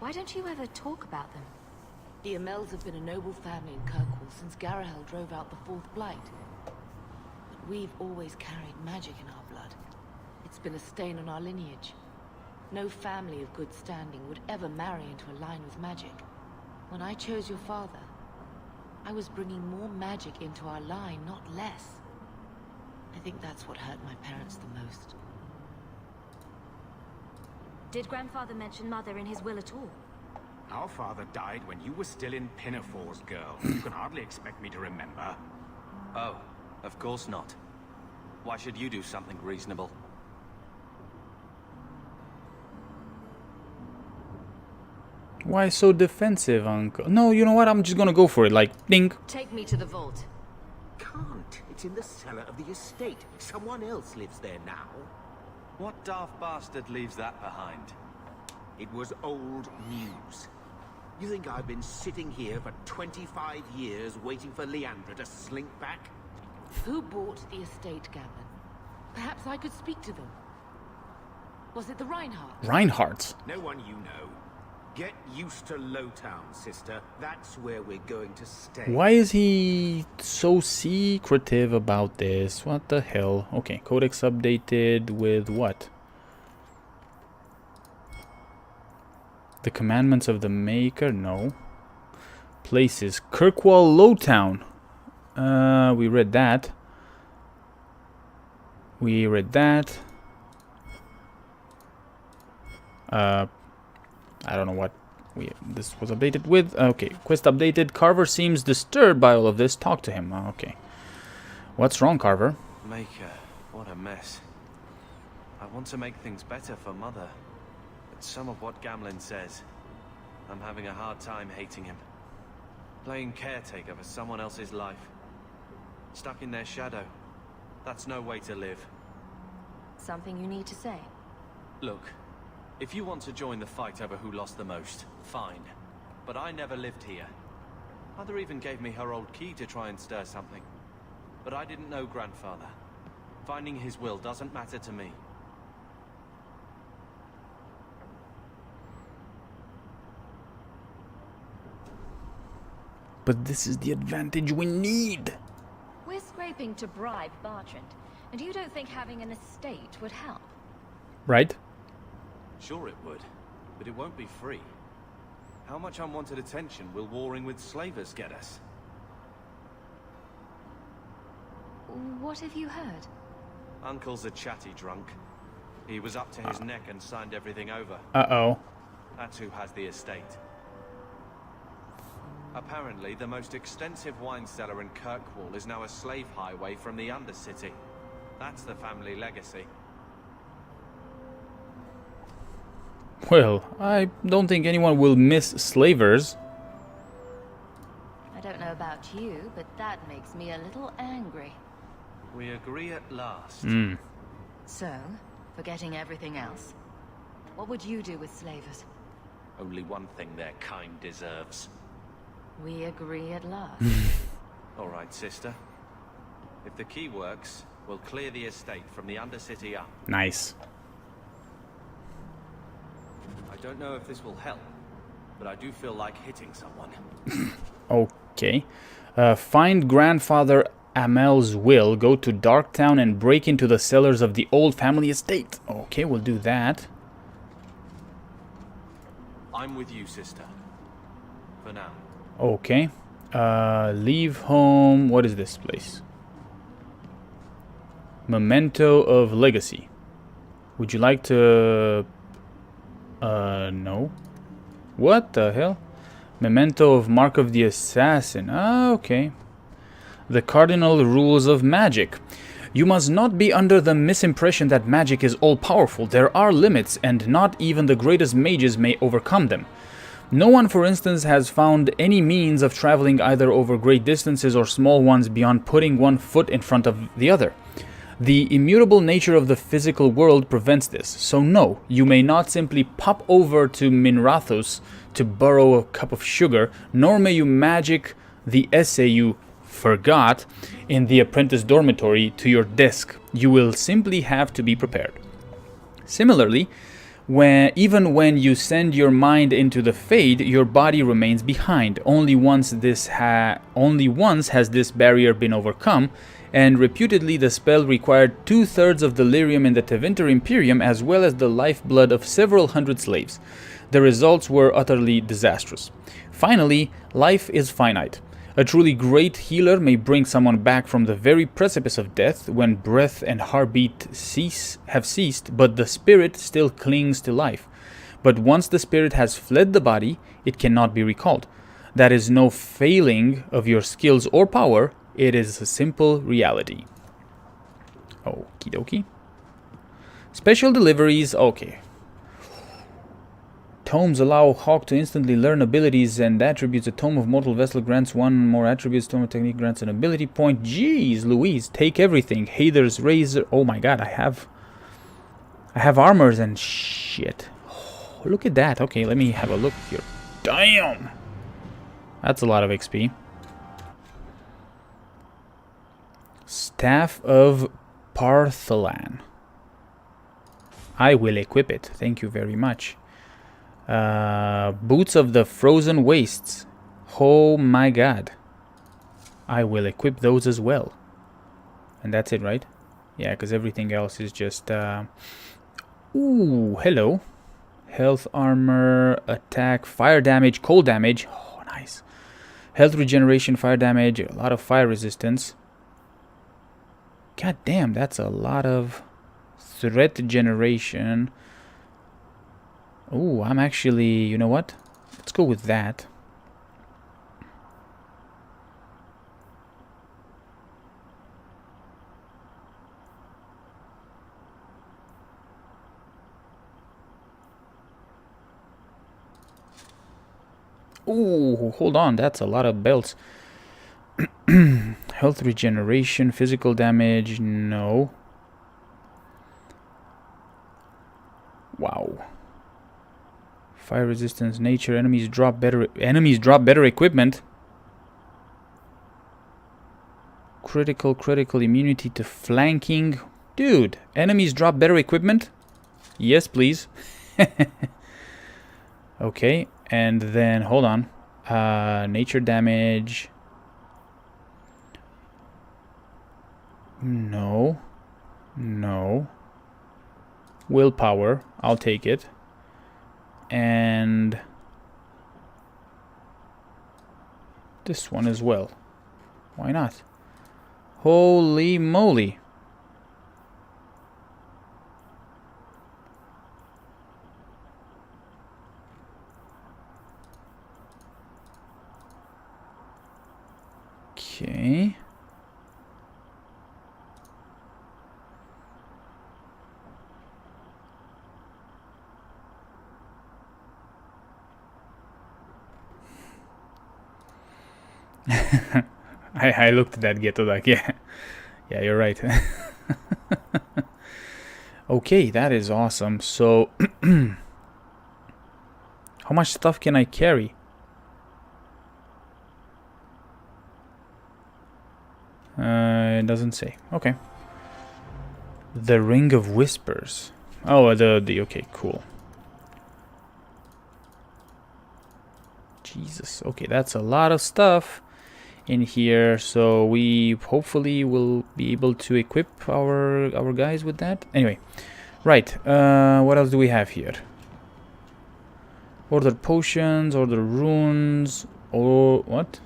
Why don't you ever talk about them? The Amels have been a noble family in Kirkwall since Garahel drove out the Fourth Blight. But we've always carried magic in our blood. It's been a stain on our lineage. No family of good standing would ever marry into a line with magic. When I chose your father, I was bringing more magic into our line, not less. I think that's what hurt my parents the most. Did Grandfather mention Mother in his will at all? Our father died when you were still in Pinafores, girl. You can hardly expect me to remember. Oh, of course not. Why should you do something reasonable? Why so defensive, Uncle? No, you know what? I'm just gonna go for it. Like, ding. Take me to the vault. Can't. It's in the cellar of the estate. Someone else lives there now. What daft bastard leaves that behind? It was old news. You think I've been sitting here for 25 years waiting for Leandra to slink back? Who bought the estate, Gammon? Perhaps I could speak to them. Was it the Reinhardt? Reinhardts? No one you know. Get used to Lowtown, sister. That's where we're going to stay. Why is he so secretive about this? What the hell? Okay, codex updated with what? The commandments of the Maker? No. Places. Kirkwall, Lowtown. We read that. We read that. I don't know what this was updated with. Okay, quest updated. Carver seems disturbed by all of this. Talk to him. Okay. What's wrong, Carver? Maker, what a mess. I want to make things better for Mother. But some of what Gamlin says, I'm having a hard time hating him. Playing caretaker for someone else's life. Stuck in their shadow. That's no way to live. Something you need to say? Look. If you want to join the fight over who lost the most, fine. But I never lived here. Mother even gave me her old key to try and stir something. But I didn't know Grandfather. Finding his will doesn't matter to me. But this is the advantage we need. We're scraping to bribe Bartrand, and you don't think having an estate would help? Right? Sure it would, but it won't be free. How much unwanted attention will warring with slavers get us? What have you heard? Uncle's a chatty drunk. He was up to his neck and signed everything over. Uh-oh. That's who has the estate. Apparently, the most extensive wine cellar in Kirkwall is now a slave highway from the Undercity. That's the family legacy. Well, I don't think anyone will miss slavers. I don't know about you, but that makes me a little angry. We agree at last. So, forgetting everything else, what would you do with slavers? Only one thing their kind deserves. We agree at last. All right, sister. If the key works, we'll clear the estate from the Undercity up. Nice. I don't know if this will help, but I do feel like hitting someone. Okay. Find Grandfather Amel's will, go to Darktown and break into the cellars of the old family estate. Okay, we'll do that. I'm with you, sister. For now. Okay. Leave home. What is this place? Memento of Legacy. Would you like to... no. What the hell? Memento of Mark of the Assassin. Ah, okay. The cardinal rules of magic. You must not be under the misimpression that magic is all-powerful. There are limits, and not even the greatest mages may overcome them. No one, for instance, has found any means of traveling either over great distances or small ones beyond putting one foot in front of the other. The immutable nature of the physical world prevents this, so no, you may not simply pop over to Minrathos to borrow a cup of sugar, nor may you magic the essay you forgot in the apprentice dormitory to your desk. You will simply have to be prepared. Similarly, even when you send your mind into the Fade, your body remains behind. Only once has this barrier been overcome, and reputedly the spell required 2/3 of the lyrium in the Tevinter Imperium as well as the lifeblood of several hundred slaves. The results were utterly disastrous. Finally, life is finite. A truly great healer may bring someone back from the very precipice of death when breath and heartbeat have ceased, but the spirit still clings to life. But once the spirit has fled the body, it cannot be recalled. That is no failing of your skills or power, it is a simple reality. Okie dokie. Special deliveries, okay. Tomes allow Hawk to instantly learn abilities and attributes. A Tome of Mortal Vessel grants one more attributes. Tome of Technique grants an ability point. Jeez Louise, take everything. Hader's Razor. Oh my god, I have armors and shit. Oh, look at that. Okay, let me have a look here. Damn! That's a lot of XP. Staff of Partholan. I will equip it. Thank you very much. Boots of the Frozen Wastes. Oh my god. I will equip those as well. And that's it, right? Yeah, because everything else is just... Ooh, hello. Health, armor, attack, fire damage, cold damage. Oh, nice. Health regeneration, fire damage, a lot of fire resistance. God damn, that's a lot of threat generation. Oh, I'm actually, you know what? Let's go with that. Oh, hold on, that's a lot of belts. Health regeneration, physical damage, no. Wow. Fire resistance, nature, enemies drop better equipment. Critical immunity to flanking. Dude, enemies drop better equipment? Yes, please. Okay, and then hold on. Nature damage. No. Willpower, I'll take it. And this one as well. Why not? Holy moly. Okay. I looked at that ghetto like, yeah, Yeah, you're right. Okay, that is awesome. So, how much stuff can I carry? It doesn't say. Okay. The Ring of Whispers. Oh, the okay, cool. Jesus. Okay, that's a lot of stuff in here. So we hopefully will be able to equip our guys with that. Anyway, right. What else do we have here? Order potions, order runes, or what?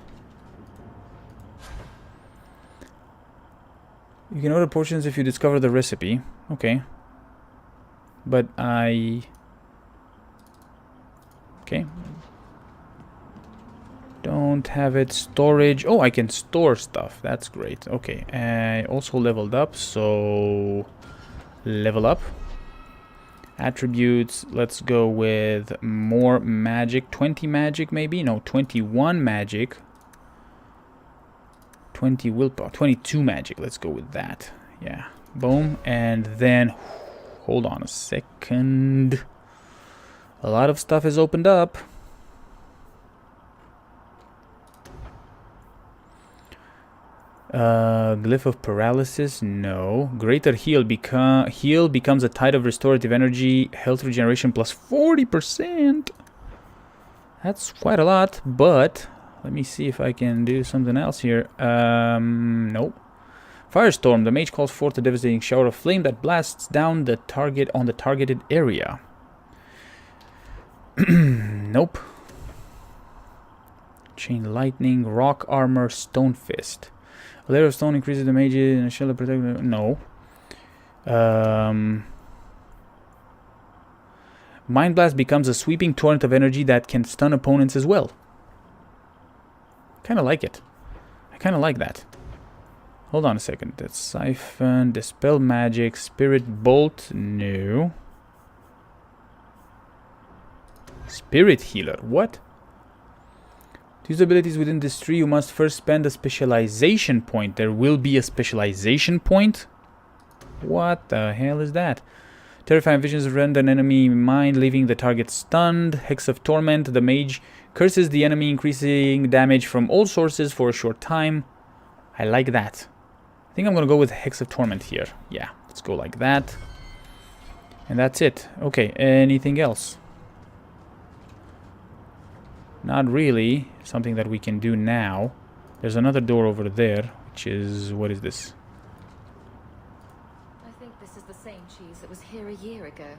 You can order potions if you discover the recipe. Okay. But okay. Don't have it. Storage. Oh, I can store stuff. That's great. Okay. I also leveled up, so level up. Attributes. Let's go with more magic. 20 magic maybe? No, 21 magic. 20 willpower, 22 magic. Let's go with that. Yeah. Boom. And then, hold on a second. A lot of stuff is opened up. Glyph of paralysis. No. Greater heal. Heal becomes a tide of restorative energy. Health regeneration plus 40%. That's quite a lot, but let me see if I can do something else here. Nope. Firestorm. The mage calls forth a devastating shower of flame that blasts down the target on the targeted area. Nope. Chain lightning. Rock armor. Stone fist. A layer of stone increases the mage in a shield to protect. No. Mind blast becomes a sweeping torrent of energy that can stun opponents as well. Kind of like it. I kind of like that. Hold on a second. That's Siphon, Dispel Magic, Spirit Bolt. No. Spirit Healer. What? To use abilities within this tree, you must first spend a specialization point. There will be a specialization point? What the hell is that? Terrifying visions rend an enemy mind, leaving the target stunned. Hex of Torment. The mage curses the enemy, increasing damage from all sources for a short time. I like that. I think I'm going to go with Hex of Torment here. Yeah, let's go like that. And that's it. Okay, anything else? Not really. Something that we can do now. There's another door over there, which is... what is this? I think this is the same cheese that was here a year ago.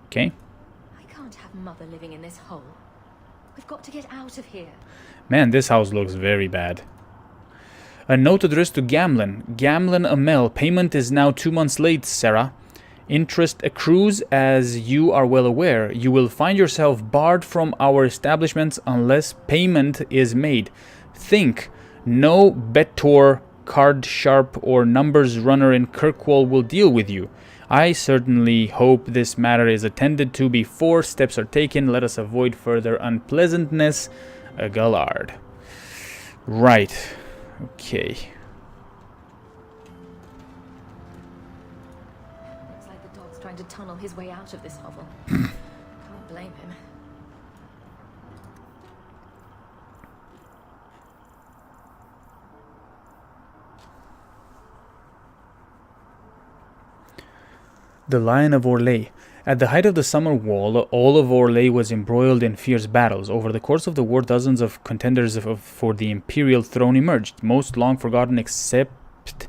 Okay. I can't have Mother living in this hole. We've got to get out of here. Man, this house looks very bad. A note addressed to Gamlin. Gamlin Amel. Payment is now 2 months late, Sarah. Interest accrues as you are well aware. You will find yourself barred from our establishments unless payment is made. Think. No Betor, Card Sharp, or Numbers Runner in Kirkwall will deal with you. I certainly hope this matter is attended to before steps are taken. Let us avoid further unpleasantness. Gallard. Right. Okay. Looks like the dog's trying to tunnel his way out of this hovel. Can't blame him. The Lion of Orlais. At the height of the Summer Wall, all of Orlais was embroiled in fierce battles. Over the course of the war, dozens of contenders for the imperial throne emerged, most long forgotten except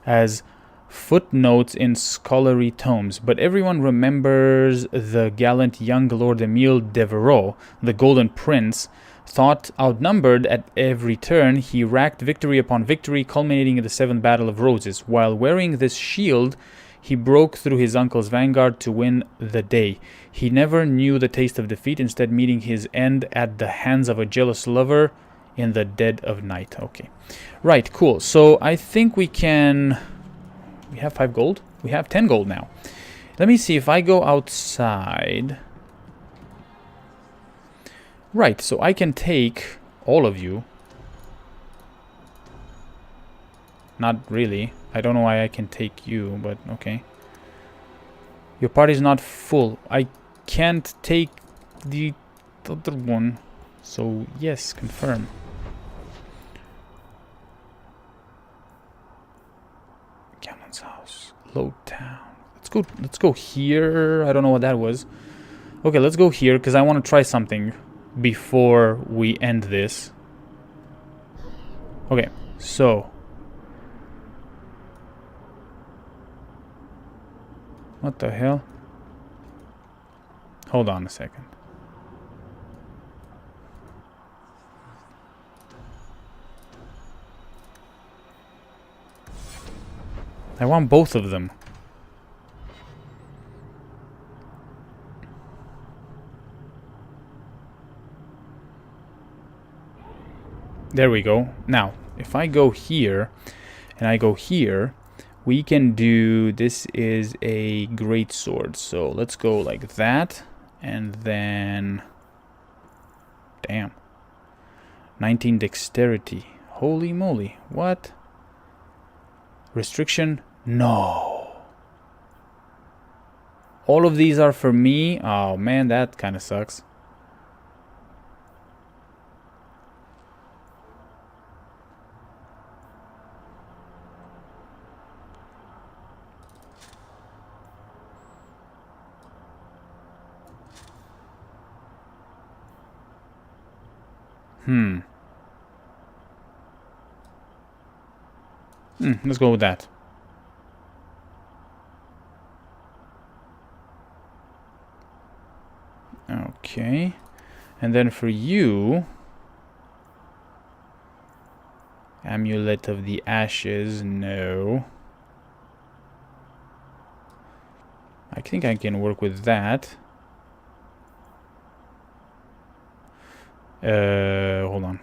as footnotes in scholarly tomes. But everyone remembers the gallant young Lord Emile Devereux, the Golden Prince. Thought outnumbered at every turn, he racked victory upon victory, culminating in the Seventh Battle of Roses. While wearing this shield, he broke through his uncle's vanguard to win the day. He never knew the taste of defeat, instead meeting his end at the hands of a jealous lover in the dead of night. Okay. Right, cool. So I think we can... we have 5 gold? We have 10 gold now. Let me see if I go outside. Right, so I can take all of you. Not really. I don't know why I can take you, but okay. Your party's not full. I can't take the other one. So, yes, confirm. Cannon's house. Lowtown. Let's go here. I don't know what that was. Okay, let's go here because I want to try something before we end this. Okay, so what the hell? Hold on a second. I want both of them. There we go. Now, if I go here and I go here, we can do, this is a great sword. So let's go like that, and then, damn, 19 dexterity. Holy moly, what? Restriction? No. All of these are for me? Oh man, that kind of sucks. Let's go with that. Okay. And then for you, Amulet of the Ashes, no. I think I can work with that. Hold on.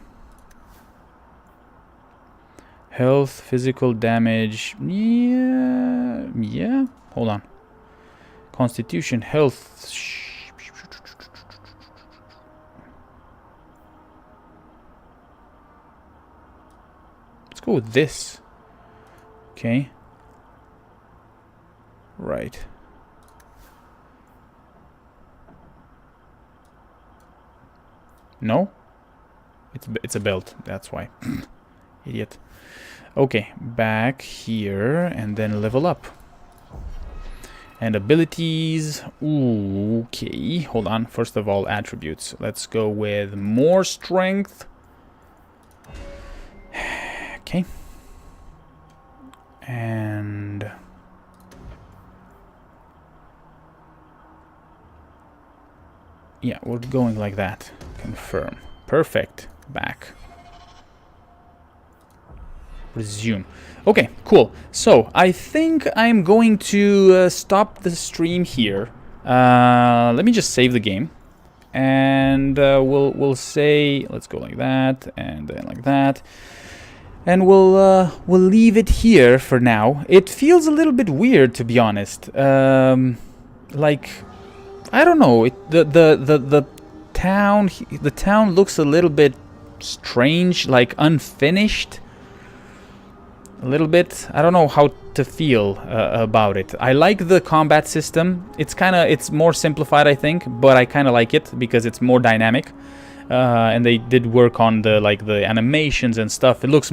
Health, physical damage. Yeah. Hold on. Constitution, health. Let's go with this. Okay. Right. No? It's a belt, that's why. Idiot. Okay, back here and then level up. And abilities. Ooh, okay, hold on. First of all, attributes. Let's go with more strength. Okay. And yeah, we're going like that. Confirm. Perfect. Back. Resume. Okay, cool. So I think I'm going to stop the stream here. Let me just save the game, and we'll say, let's go like that and then like that, and we'll leave it here for now. It feels a little bit weird, to be honest. Like, I don't know. The town looks a little bit strange, like unfinished. A little bit. I don't know how to feel about it. I like the combat system. It's more simplified, I think, but I kind of like it because it's more dynamic. And they did work on the animations and stuff. It looks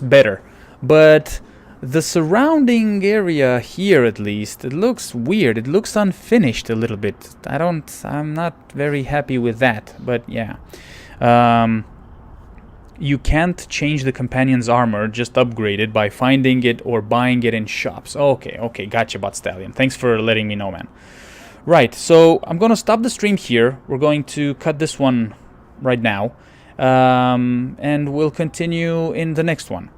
better. But the surrounding area here, at least, it looks weird. It looks unfinished a little bit. I'm not very happy with that, but yeah. You can't change the companion's armor, just upgrade it by finding it or buying it in shops. Okay, gotcha, Bot Stallion. Thanks for letting me know, man. Right, so I'm gonna stop the stream here. We're going to cut this one right now. And we'll continue in the next one.